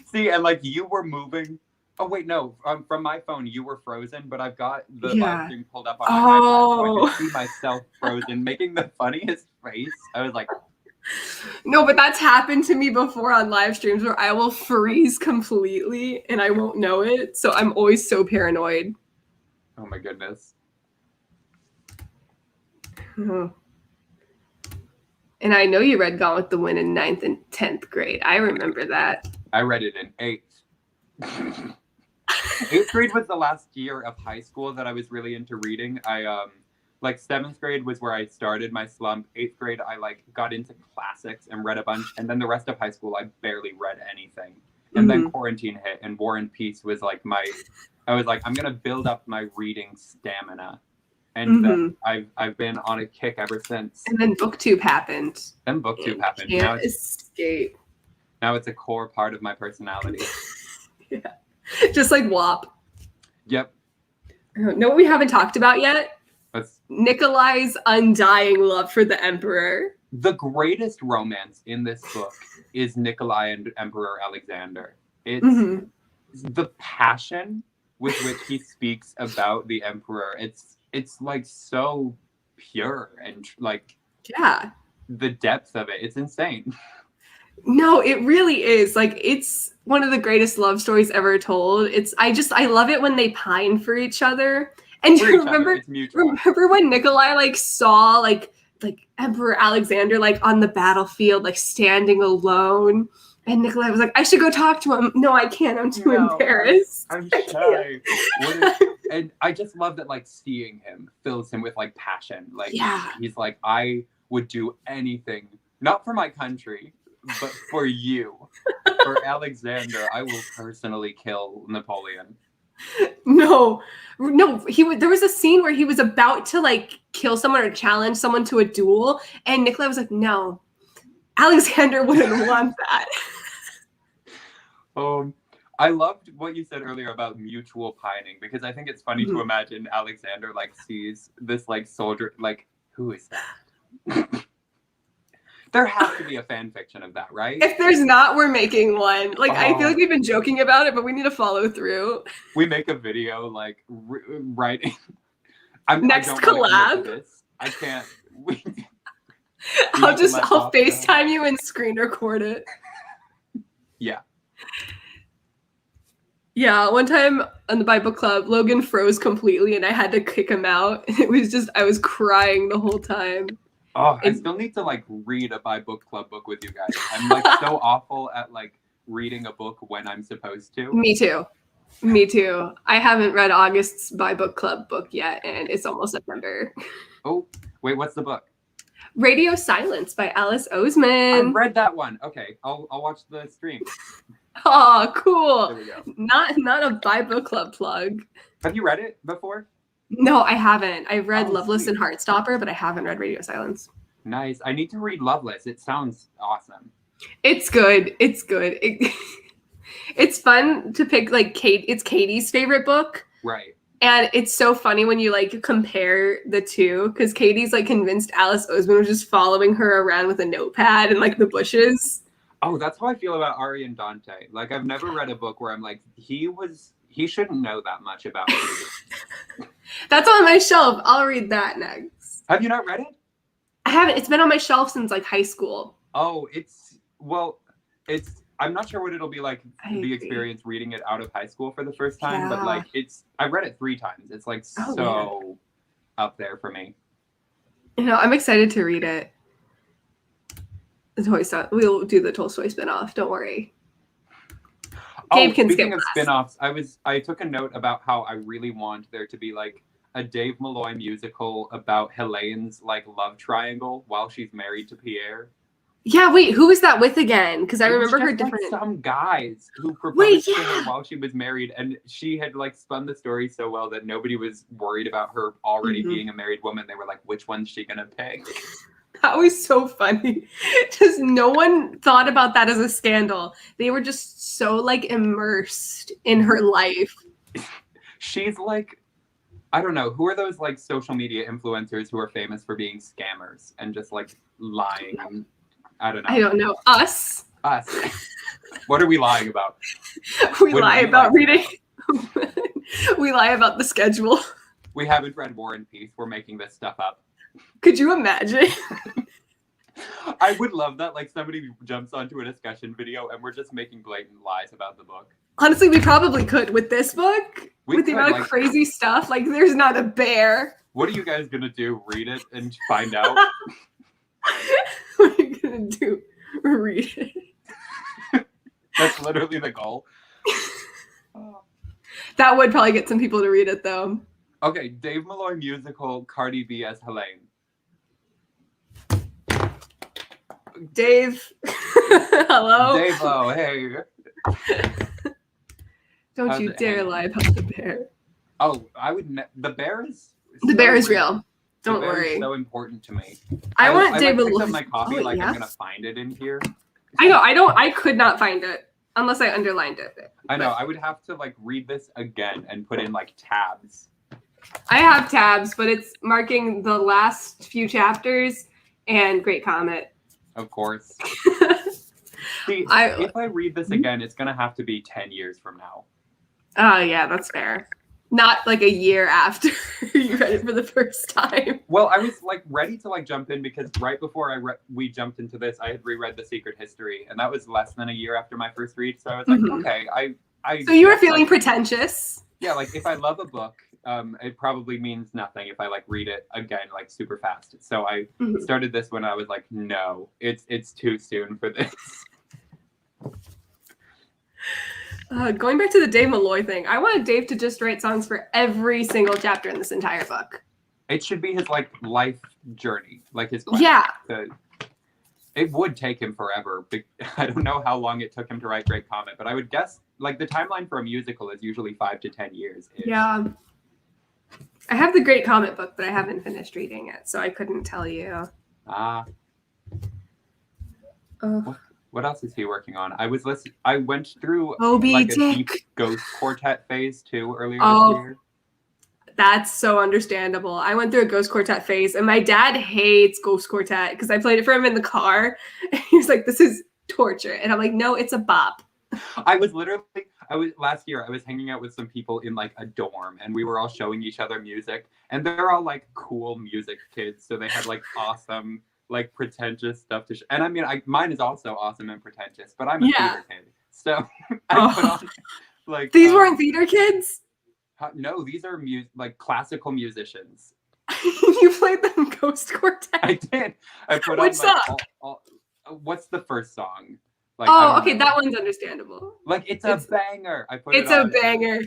See, and like you were moving. Oh wait, no. From my phone, you were frozen, but I've got the live stream pulled up on my iPad, so I can see myself frozen, making the funniest face. I was like, no, but that's happened to me before on live streams where I will freeze completely and I won't know it. So I'm always so paranoid. Oh my goodness. Oh. And I know you read Gone with the Wind in 9th and 10th grade. I remember that. I read it in 8th. 8th grade was the last year of high school that I was really into reading. I like 7th grade was where I started my slump. 8th grade, I like got into classics and read a bunch. And then the rest of high school, I barely read anything. And then quarantine hit and War and Peace was like I was like, I'm going to build up my reading stamina. And then I've been on a kick ever since. And then BookTube happened. Now escape. Now it's a core part of my personality. Yeah. Just like WAP. Yep. Know what we haven't talked about yet? Nikolai's undying love for the Emperor. The greatest romance in this book is Nikolai and Emperor Alexander. It's the passion with which he speaks about the Emperor. It's like so pure and like the depth of it. It's insane. No, it really is. Like it's one of the greatest love stories ever told. I love it when they pine for each other. And you remember when Nikolai like saw like Emperor Alexander like on the battlefield like standing alone, and Nikolai was like, I should go talk to him. No, I can't. I'm too embarrassed. I'm shy. And I just love that like seeing him fills him with like passion. Like he's like, I would do anything, not for my country, but for you. For Alexander, I will personally kill Napoleon. No, there was a scene where he was about to like kill someone or challenge someone to a duel, and Nikolai was like, no, Alexander wouldn't want that. I loved what you said earlier about mutual pining, because I think it's funny to imagine Alexander like sees this like soldier, like, who is that? There has to be a fan fiction of that, right? If there's not, we're making one. Like, I feel like we've been joking about it, but we need to follow through. We make a video, like, writing. Next collab. I can't. I'll FaceTime you and screen record it. Yeah. Yeah, one time on the Bible Club, Logan froze completely and I had to kick him out. It was just, I was crying the whole time. Oh, I still need to like read a by book club book with you guys. I'm like so awful at like reading a book when I'm supposed to. Me too. I haven't read August's by book club book yet, and it's almost September. Oh, wait, what's the book? Radio Silence by Alice Oseman. I read that one. Okay, I'll watch the stream. Oh, cool. There we go. Not a by book club plug. Have you read it before? No, I haven't. I've read Loveless and Heartstopper, but I haven't read Radio Silence. Nice. I need to read Loveless. It sounds awesome. It's good. It's fun to pick like it's Katie's favorite book. Right. And it's so funny when you like compare the two, because Katie's like convinced Alice Oseman was just following her around with a notepad and like the bushes. Oh, that's how I feel about Ari and Dante. Like I've never read a book where I'm like, he shouldn't know that much about me. That's on my shelf. I'll read that next. Have you not read it? I haven't. It's been on my shelf since like high school. Oh, I'm not sure what it'll be like I the agree. experience reading it out of high school for the first time, but Yeah. like I read it 3 times. It's like Oh, so up there for me. You know, I'm excited to read it. We'll do the Tolstoy spinoff. Don't worry. Gabe can speaking skip of last. spin-offs, I took a note about how I really want there to be like a Dave Malloy musical about Helene's like love triangle while she's married to Pierre. Yeah, wait, who was that with again? Because I It was remember her just, like, different. some guys who proposed Wait, to her yeah. while she was married, and she had like spun the story so well that nobody was worried about her already being a married woman. They were like, which one's she gonna pick? That was so funny. Just no one thought about that as a scandal. They were just so like immersed in her life. She's like, I don't know, who are those like social media influencers who are famous for being scammers and just like lying? I don't know. I don't know. Us. What are we lying about? We lie about reading. We lie about the schedule. We haven't read War and Peace. We're making this stuff up. Could you imagine? I would love that. Like somebody jumps onto a discussion video and we're just making blatant lies about the book. Honestly, we probably could with this book. With the amount of crazy stuff. Like, there's not a bear. What are you guys going to do? Read it and find out? What are you going to do? Read it. That's literally the goal. That would probably get some people to read it, though. Okay, Dave Malloy musical, Cardi B as Helene. Dave. Hello? Dave-o, hey. Don't you dare lie about the bear. Oh, the bear is... The bear is real. Don't worry. It's so important to me. I want Dave Malloy. I picked Malloy. up my copy, I'm going to find it in here. I know, I could not find it unless I underlined it. I know, I would have to like read this again and put in like tabs. I have tabs, but it's marking the last few chapters and Great Comet. Of course. See, if I read this again, it's going to have to be 10 years from now. Oh, yeah, that's fair. Not like a year after you read it for the first time. Well, I was like ready to like jump in because right before we jumped into this, I had reread The Secret History, and that was less than a year after my first read. So I was like, okay, So you were feeling pretentious? Yeah, like if I love a book, it probably means nothing if I like read it again like super fast. So I started this when I was like, no, it's too soon for this. Going back to the Dave Malloy thing, I wanted Dave to just write songs for every single chapter in this entire book. It should be his like life journey, like his quest. Yeah. It would take him forever. I don't know how long it took him to write Great Comet, but I would guess like the timeline for a musical is usually 5 to 10 years. Yeah. I have the Great Comet book, but I haven't finished reading it, so I couldn't tell you. What else is he working on? I went through Moby like Dick. a deep Ghost Quartet phase too earlier this year. That's so understandable. I went through a Ghost Quartet phase, and my dad hates Ghost Quartet because I played it for him in the car, and he was like, "This is torture," and I'm like, "No, it's a bop." Last year I was hanging out with some people in like a dorm, and we were all showing each other music, and they're all like cool music kids, so they had like awesome like pretentious stuff to and I mean mine is also awesome and pretentious, but I'm a theater kid, so I put on like these weren't theater kids. No, these are like classical musicians. You played them Ghost Quartet. I did. I put Which on song? What's the first song? Like, okay, that one's understandable. Like it's a banger. It's a banger.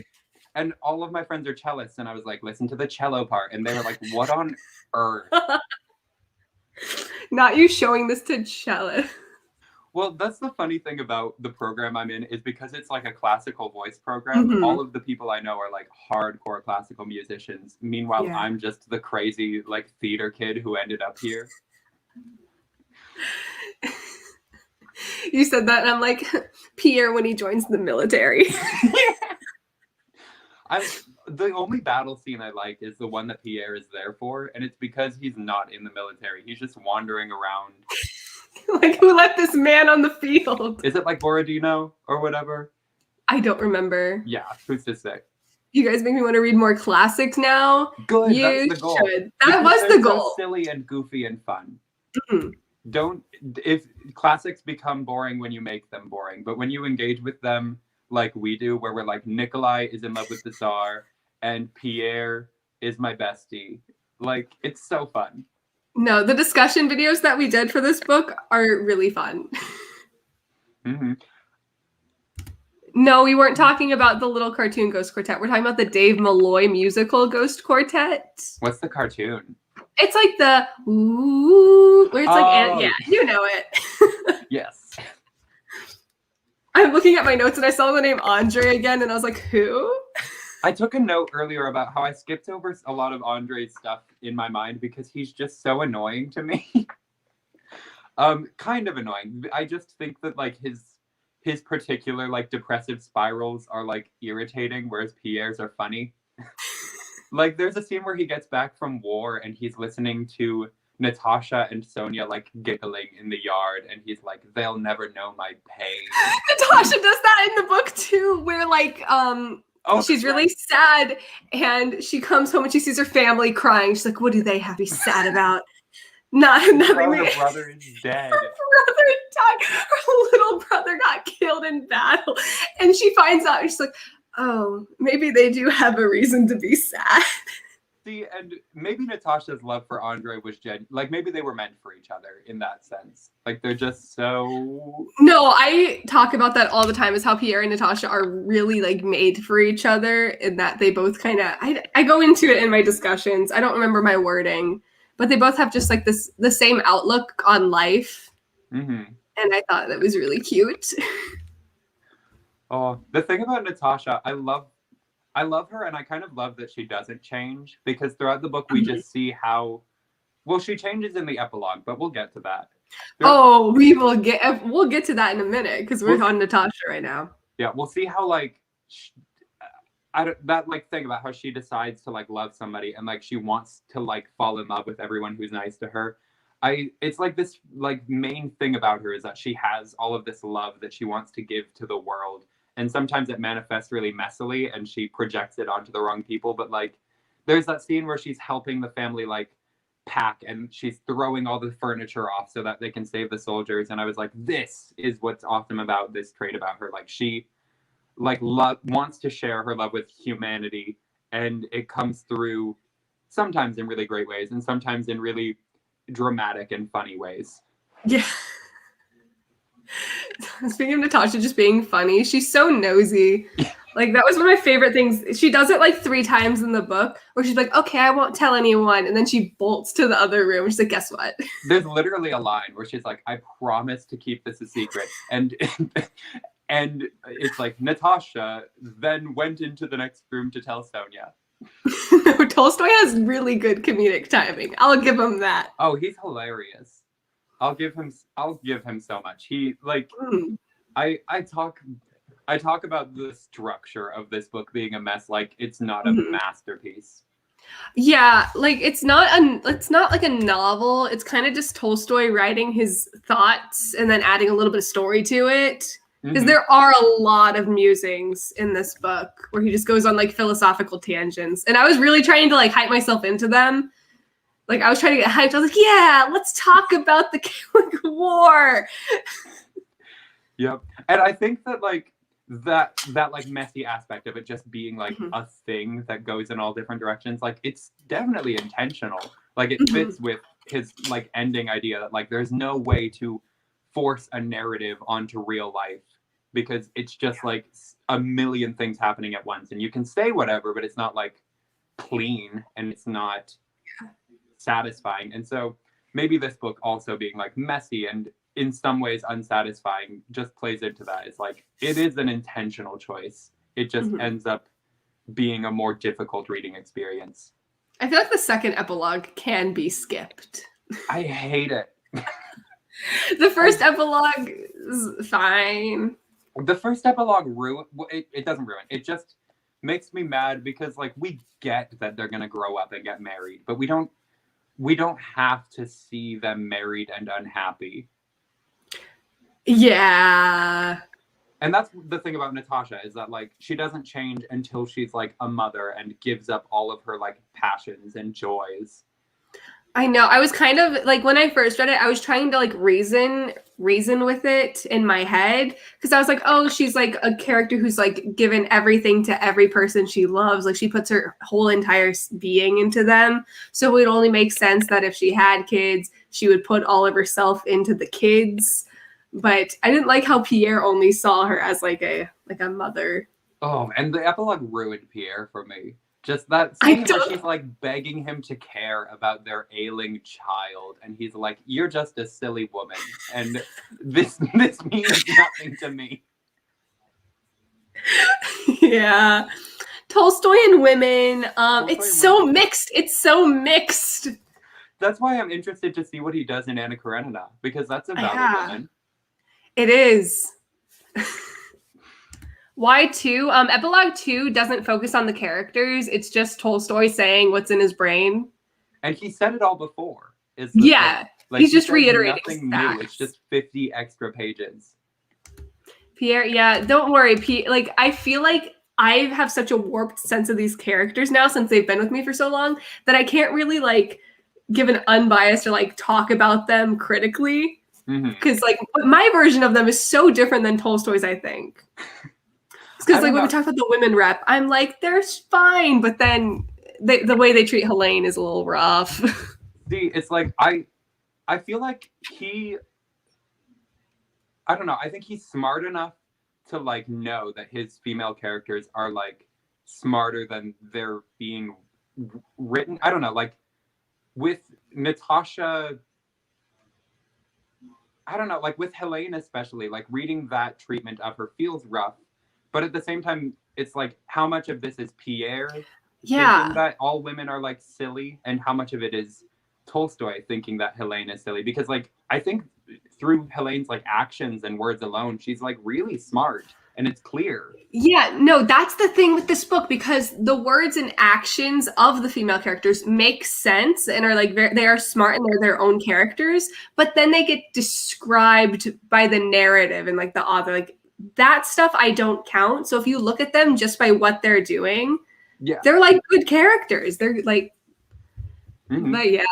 And all of my friends are cellists, and I was like, listen to the cello part, and they were like, what on earth? Not you showing this to cello. Well, that's the funny thing about the program I'm in is because it's like a classical voice program. All of the people I know are like hardcore classical musicians. Meanwhile, I'm just the crazy like theater kid who ended up here. You said that, and I'm like, Pierre when he joins the military. The only battle scene I like is the one that Pierre is there for, and it's because he's not in the military. He's just wandering around. Like, who let this man on the field? Is it like Borodino or whatever? I don't remember. Yeah, who's to say? You guys make me want to read more classics now. Good, you that's the goal. should. That was the goal. So silly and goofy and fun. Mhm. Don't, if classics become boring when you make them boring, but when you engage with them like we do, where we're like, Nikolai is in love with the Tsar and Pierre is my bestie, like, it's so fun. No, the discussion videos that we did for this book are really fun. Hmm. No, we weren't talking about the little cartoon Ghost Quartet. We're talking about the Dave Malloy musical Ghost Quartet. What's the cartoon? It's like the ooh, where it's like, Oh, yeah, you know it. yes. I'm looking at my notes and I saw the name Andre again, and I was like, who? I took a note earlier about how I skipped over a lot of Andre's stuff in my mind because he's just so annoying to me. Kind of annoying. I just think that like his particular like depressive spirals are like irritating, whereas Pierre's are funny. Like there's a scene where he gets back from war and he's listening to Natasha and Sonia like giggling in the yard, and he's like, "They'll never know my pain." Natasha does that in the book too, where like Oh, she's really sad and she comes home and she sees her family crying. She's like, what do they have to be sad about? Nothing. her brother is dead. Her brother died. Her little brother got killed in battle. And she finds out and she's like, oh, maybe they do have a reason to be sad. See, and maybe Natasha's love for Andre was like maybe they were meant for each other in that sense. Like they're just so. No, I talk about that all the time, is how Pierre and Natasha are really like made for each other, in that they both kind of, I go into it in my discussions. I don't remember my wording, but they both have just like the same outlook on life. Mm-hmm. And I thought that was really cute. Oh, the thing about Natasha, I love her, and I kind of love that she doesn't change, because throughout the book we just see how well she changes in the epilogue, but we'll get to that. We'll get to that in a minute, because we're on Natasha right now. Yeah, we'll see how like that like thing about how she decides to like love somebody and like she wants to like fall in love with everyone who's nice to her. It's like this like main thing about her is that she has all of this love that she wants to give to the world. And sometimes it manifests really messily and she projects it onto the wrong people. But like, there's that scene where she's helping the family like pack and she's throwing all the furniture off so that they can save the soldiers. And I was like, this is what's awesome about this trait about her. Like she like wants to share her love with humanity, and it comes through sometimes in really great ways and sometimes in really dramatic and funny ways. Yeah. Speaking of Natasha just being funny, she's so nosy. Like that was one of my favorite things. She does it like 3 times in the book, where she's like, okay, I won't tell anyone. And then she bolts to the other room. She's like, guess what? There's literally a line where she's like, I promise to keep this a secret. And and it's like, Natasha then went into the next room to tell Sonia. No, Tolstoy has really good comedic timing. I'll give him that. Oh, he's hilarious. I'll give him so much. He like I talk about the structure of this book being a mess like it's not a masterpiece. Yeah, like it's not like a novel. It's kind of just Tolstoy writing his thoughts and then adding a little bit of story to it. Because there are a lot of musings in this book where he just goes on like philosophical tangents. And I was really trying to like hype myself into them. Like I was trying to get hyped. I was like, yeah, let's talk about the Gallic War. Yep. And I think that like that like messy aspect of it just being like a thing that goes in all different directions, like it's definitely intentional. Like it fits with his like ending idea that like there's no way to force a narrative onto real life because it's just like a million things happening at once, and you can say whatever, but it's not like clean and it's not satisfying. And so maybe this book also being like messy and in some ways unsatisfying just plays into that. It's like it is an intentional choice. It just ends up being a more difficult reading experience. I feel like the second epilogue can be skipped. I hate it. The first epilogue is fine. The first epilogue it doesn't ruin. It just makes me mad because like we get that they're gonna grow up and get married, but we don't have to see them married and unhappy. Yeah. And that's the thing about Natasha is that like she doesn't change until she's like a mother and gives up all of her like passions and joys. I know. I was kind of like when I first read it, I was trying to like reason with it in my head because I was like, oh, she's like a character who's like given everything to every person she loves. Like she puts her whole entire being into them. So it would only make sense that if she had kids, she would put all of herself into the kids. But I didn't like how Pierre only saw her as like a mother. Oh, and the epilogue ruined Pierre for me. Just that I scene where don't. she's like begging him to care about their ailing child, and he's like, "You're just a silly woman, and this means nothing to me." Yeah. Tolstoy and women. Tolstoy It's and so women. mixed. It's so mixed. That's why I'm interested to see what he does in Anna Karenina, because that's about a woman. It is. Why 2? Epilogue 2 doesn't focus on the characters. It's just Tolstoy saying what's in his brain. And he said it all before. Yeah. Like, he's just reiterating nothing facts. new. It's just 50 extra pages. Pierre, yeah, don't worry. Like, I feel like I have such a warped sense of these characters now since they've been with me for so long that I can't really like give an unbiased or like talk about them critically. Because like my version of them is so different than Tolstoy's, I think. Because like when we talk about the women rep, I'm like, they're fine, but then the way they treat Helene is a little rough. See, it's like I feel like I don't know, I think he's smart enough to like know that his female characters are like smarter than they're being written. I don't know, like with Natasha, I don't know, like with Helene especially, like reading that treatment of her feels rough. But at the same time, it's like, how much of this is Pierre thinking that all women are like silly, and how much of it is Tolstoy thinking that Helene is silly? Because like, I think through Helene's like actions and words alone, she's like really smart, and it's clear. Yeah, no, that's the thing with this book, because the words and actions of the female characters make sense and are like they are smart and they're their own characters, but then they get described by the narrative and like the author, like that stuff I don't count. So if you look at them just by what they're doing, they're like good characters. They're like, but yeah.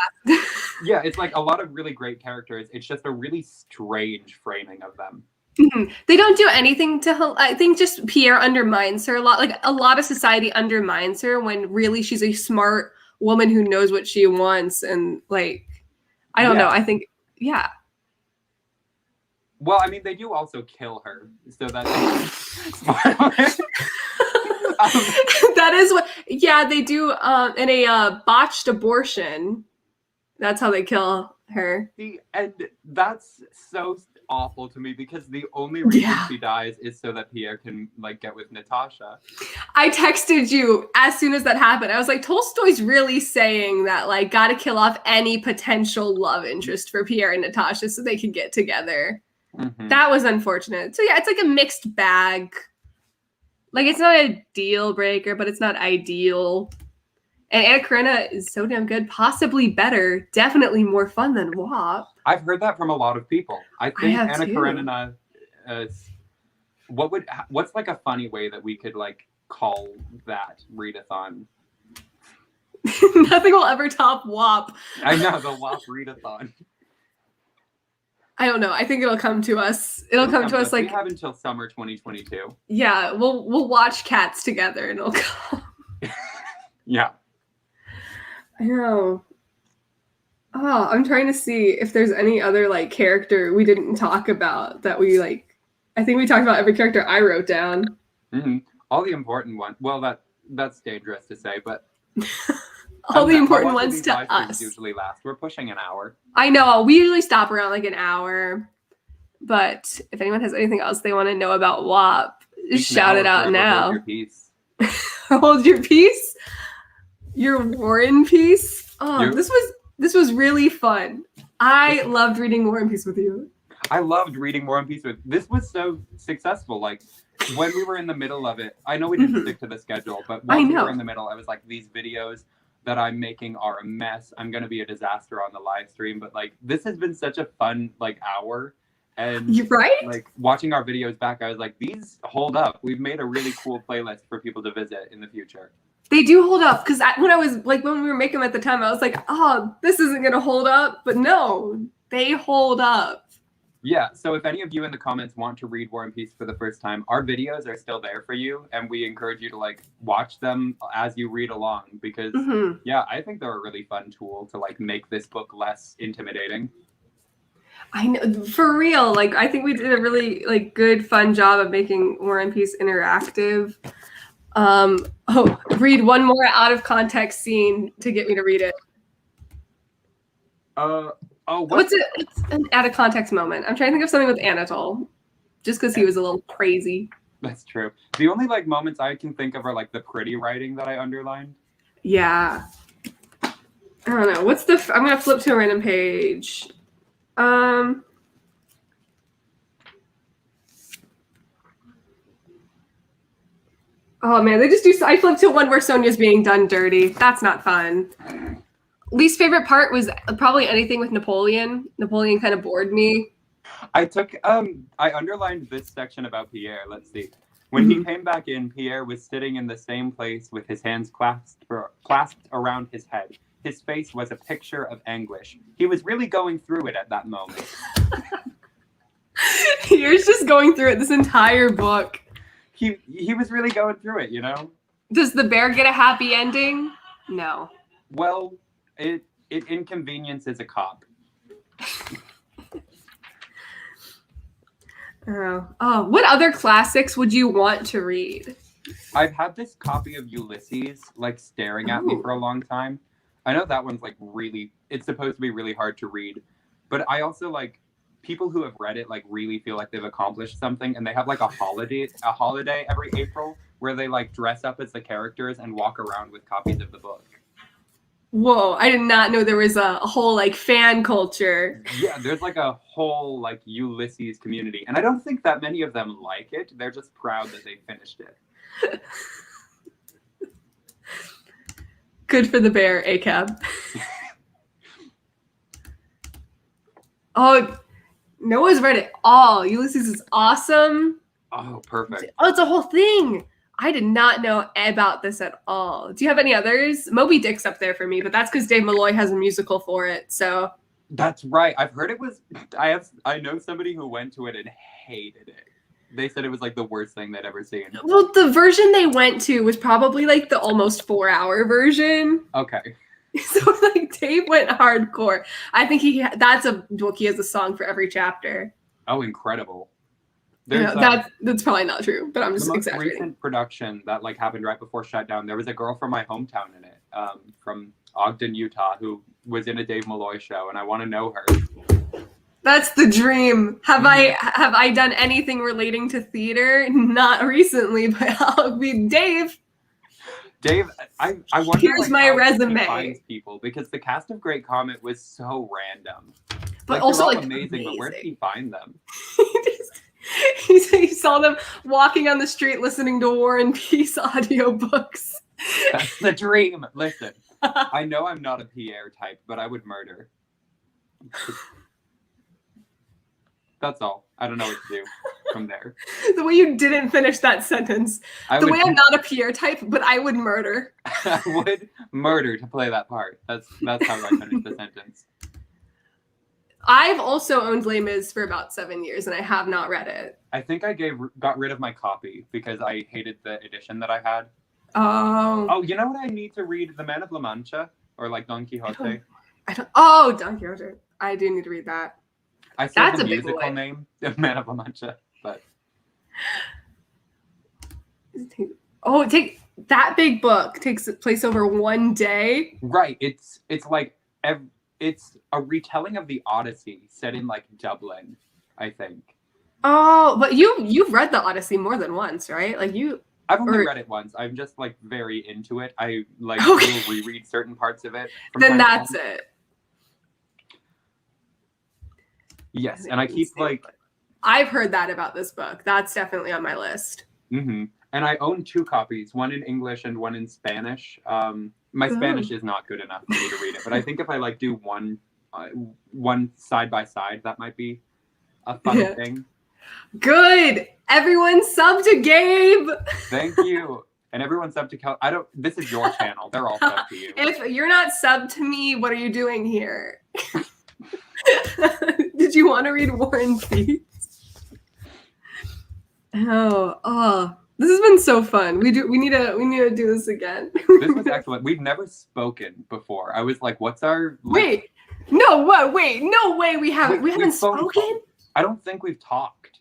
Yeah, it's like a lot of really great characters. It's just a really strange framing of them. They don't do anything to, I think just Pierre undermines her a lot. Like a lot of society undermines her when really she's a smart woman who knows what she wants. And like, I don't know. I think, yeah. Well, I mean, they do also kill her, so that's that is what. Yeah, they do in a botched abortion. That's how they kill her. See, and that's so awful to me, because the only reason she dies is so that Pierre can like get with Natasha. I texted you as soon as that happened. I was like, Tolstoy's really saying that like gotta kill off any potential love interest for Pierre and Natasha so they can get together. That was unfortunate. So yeah, it's like a mixed bag. Like it's not a deal breaker, but it's not ideal. And Anna Karenina is so damn good, possibly better, definitely more fun than WAP. I've heard that from a lot of people. I think Anna Karenina what's like a funny way that we could like call that readathon? Nothing will ever top WAP. I know, the WAP readathon. I don't know. I think it'll come to us. It'll come to us like we have until summer 2022. Yeah, we'll watch Cats together and it'll come. Yeah. I know. Oh, I'm trying to see if there's any other like character we didn't talk about that we like. I think we talked about every character I wrote down. All the important ones. Well, that's dangerous to say, but all the important ones to us usually last. We're pushing an hour. I know. We usually stop around like an hour. But if anyone has anything else they want to know about WAP, just shout it out now. Hold your peace. Hold your peace. Your War and Peace. Oh, this was really fun. I loved reading War and Peace with you. I loved reading War and Peace with. This was so successful. Like when we were in the middle of it, I know we didn't stick to the schedule, but when we were in the middle, I was like, these videos that I'm making are a mess. I'm gonna be a disaster on the live stream, but like this has been such a fun like hour. And like watching our videos back, I was like, these hold up. We've made a really cool playlist for people to visit in the future. They do hold up, because when we were making them at the time, I was like, oh, this isn't gonna hold up, but no, they hold up. Yeah, so if any of you in the comments want to read War and Peace for the first time, our videos are still there for you, and we encourage you to like watch them as you read along, because yeah, I think they're a really fun tool to like make this book less intimidating. I know, for real. Like, I think we did a really like good, fun job of making War and Peace interactive. Read one more out of context scene to get me to read it. What's it? It's an out of context moment. I'm trying to think of something with Anatole, just because he was a little crazy. That's true. The only like moments I can think of are like the pretty writing that I underlined. Yeah. I don't know. What's the? I'm gonna flip to a random page. Oh man, they just do. I flipped to one where Sonia's being done dirty. That's not fun. Least favorite part was probably anything with Napoleon. Napoleon kind of bored me. I underlined this section about Pierre. Let's see. When he came back in, Pierre was sitting in the same place with his hands clasped around his head. His face was a picture of anguish. He was really going through it at that moment. Pierre's just going through it this entire book. He was really going through it, you know? Does the bear get a happy ending? No. Well, it inconveniences a cop. Oh, what other classics would you want to read? I've had this copy of Ulysses like staring at me for a long time. I know that one's like it's supposed to be really hard to read, but I also like people who have read it like really feel like they've accomplished something, and they have like a holiday every April where they like dress up as the characters and walk around with copies of the book. Whoa, I did not know there was a whole like fan culture. Yeah, there's like a whole like Ulysses community, and I don't think that many of them like it. They're just proud that they finished it. Good for the bear, ACAB. Oh, Noah's read it all. Ulysses is awesome. Oh, perfect. Oh, it's a whole thing. I did not know about this at all. Do you have any others? Moby Dick's up there for me, but that's because Dave Malloy has a musical for it. So that's right. I've heard it was. I know somebody who went to it and hated it. They said it was like the worst thing they'd ever seen. Well, the version they went to was probably like the almost 4-hour version. Okay. So like Dave went hardcore. I think that's a book. He has a song for every chapter. Oh, incredible. That's probably not true, but I'm just exaggerating. The most recent production that like happened right before shutdown, there was a girl from my hometown in it, from Ogden, Utah, who was in a Dave Malloy show, and I want to know her. That's the dream. Have I done anything relating to theater? Not recently, but I'll be Dave. Dave, I wonder. Here's my resume. He finds people, because the cast of Great Comet was so random, but like, also they're all like amazing. But where did he find them? He saw them walking on the street listening to War and Peace audiobooks. That's the dream. Listen, I know I'm not a Pierre type, but I would murder. That's all. I don't know what to do from there. The way you didn't finish that sentence. I'm not a Pierre type, but I would murder. I would murder to play that part. That's how I finished the sentence. I've also owned Les Mis for about 7 years, and I have not read it. I think I got rid of my copy because I hated the edition that I had. Oh, you know what I need to read? The Man of La Mancha, or like Don Quixote. Don Quixote. I do need to read that. I said the musical name, The Man of La Mancha, but that big book takes place over one day. Right. It's like it's a retelling of the Odyssey set in like Dublin, I think. Oh, but you've read the Odyssey more than once, right? Like I've only read it once. I'm just like very into it. I like will reread certain parts of it. Then that's it. Yes, and I keep like. I've heard that about this book. That's definitely on my list. Mm-hmm. And I own 2 copies, one in English and one in Spanish. My Spanish is not good enough for me to read it, but I think if I like do one side by side, that might be a fun thing. Good. Everyone sub to Gabe. Thank you. And everyone's subbed to Kel. This is your channel. They're all subbed to you. If you're not subbed to me, what are you doing here? Did you want to read War and Peace? Oh, this has been so fun. We need to do this again. This was excellent. We've never spoken before. I was like, what's our Wait, no way we haven't spoken? I don't think we've talked.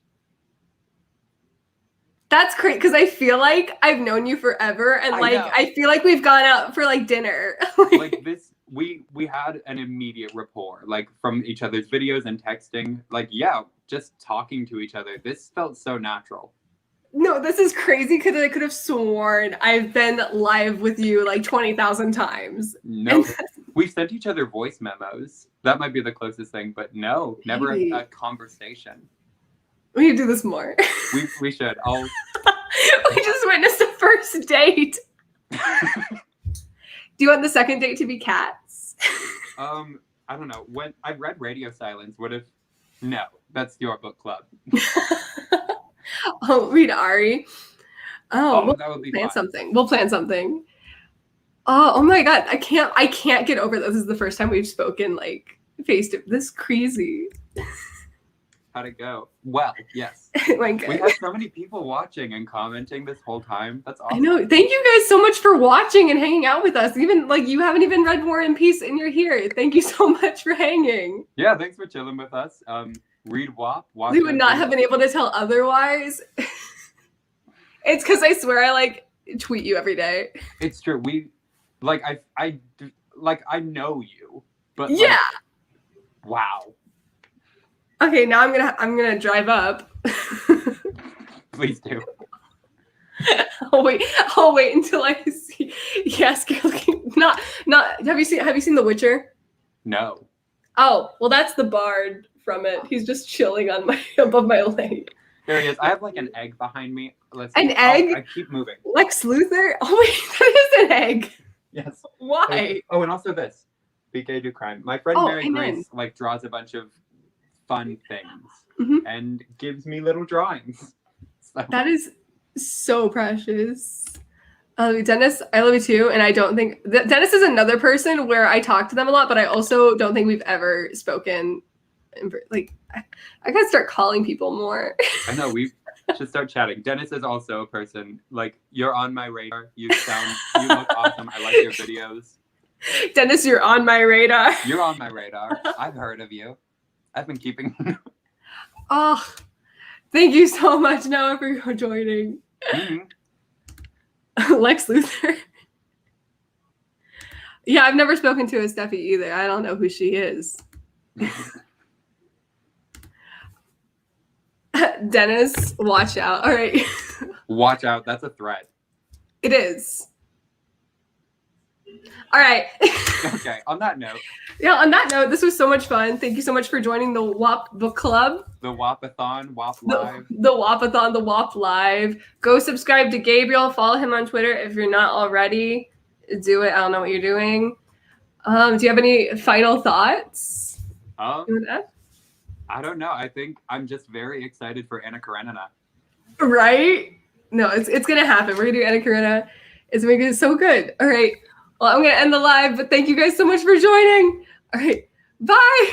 That's great because I feel like I've known you forever, and I feel like we've gone out for like dinner. Like this, we had an immediate rapport, like from each other's videos and texting. Like, yeah, just talking to each other. This felt so natural. No, this is crazy because I could have sworn I've been live with you like 20,000 times. No, we've sent each other voice memos. That might be the closest thing, but no, never a conversation. We need to do this more. We should. We just witnessed a first date. Do you want the second date to be cats? I don't know. When I read Radio Silence, what if? No, that's your book club. Oh, read Ari. That would be plan fun. something. We'll plan something. Oh my god, I can't get over this. This is the first time we've spoken like face to. This is crazy. How'd it go? Well, yes. We had so many people watching and commenting this whole time. That's awesome. I know. Thank you guys so much for watching and hanging out with us. Even like you haven't even read War and Peace and you're here. Thank you so much for hanging. Yeah, thanks for chilling with us. Read WAP. We would not have been able to tell otherwise. It's because I swear I like tweet you every day. It's true. We like I know you, but yeah. Like, wow. Okay, now I'm gonna drive up. Please do. I'll wait until I see. Yes, not. Have you seen The Witcher? No. Oh, well, that's the bard from it. He's just chilling on above my leg. There he is. I have like an egg behind me. An egg? I keep moving. Lex Luthor? Oh wait, that is an egg. Yes. Why? Oh, and also this. Be gay, do crime. My friend Mary Grace like draws a bunch of fun things and gives me little drawings. So. That is so precious. Dennis, I love you too, and I don't think Dennis is another person where I talk to them a lot, but I also don't think we've ever spoken. Like, I gotta start calling people more. I know, we should start chatting. Dennis is also a person like you're on my radar. You look awesome. I like your videos. Dennis, you're on my radar. You're on my radar. I've heard of you. I've been keeping. Oh, thank you so much, Noah, for joining. Lex Luthor. Yeah, I've never spoken to a Steffi either. I don't know who she is. Dennis, watch out. All right. Watch out. That's a threat. It is. All right. Okay. On that note. Yeah, on that note, this was so much fun. Thank you so much for joining the WAP Book Club. The WAP-a-thon, WAP Live. The WAP-a-thon, the WAP Live. Go subscribe to Gabriel. Follow him on Twitter if you're not already. Do it. I don't know what you're doing. Do you have any final thoughts? I don't know. I think I'm just very excited for Anna Karenina. Right? No, it's gonna happen. We're gonna do Anna Karenina. It's gonna be so good. All right. Well, I'm gonna end the live, but thank you guys so much for joining. All right. Bye.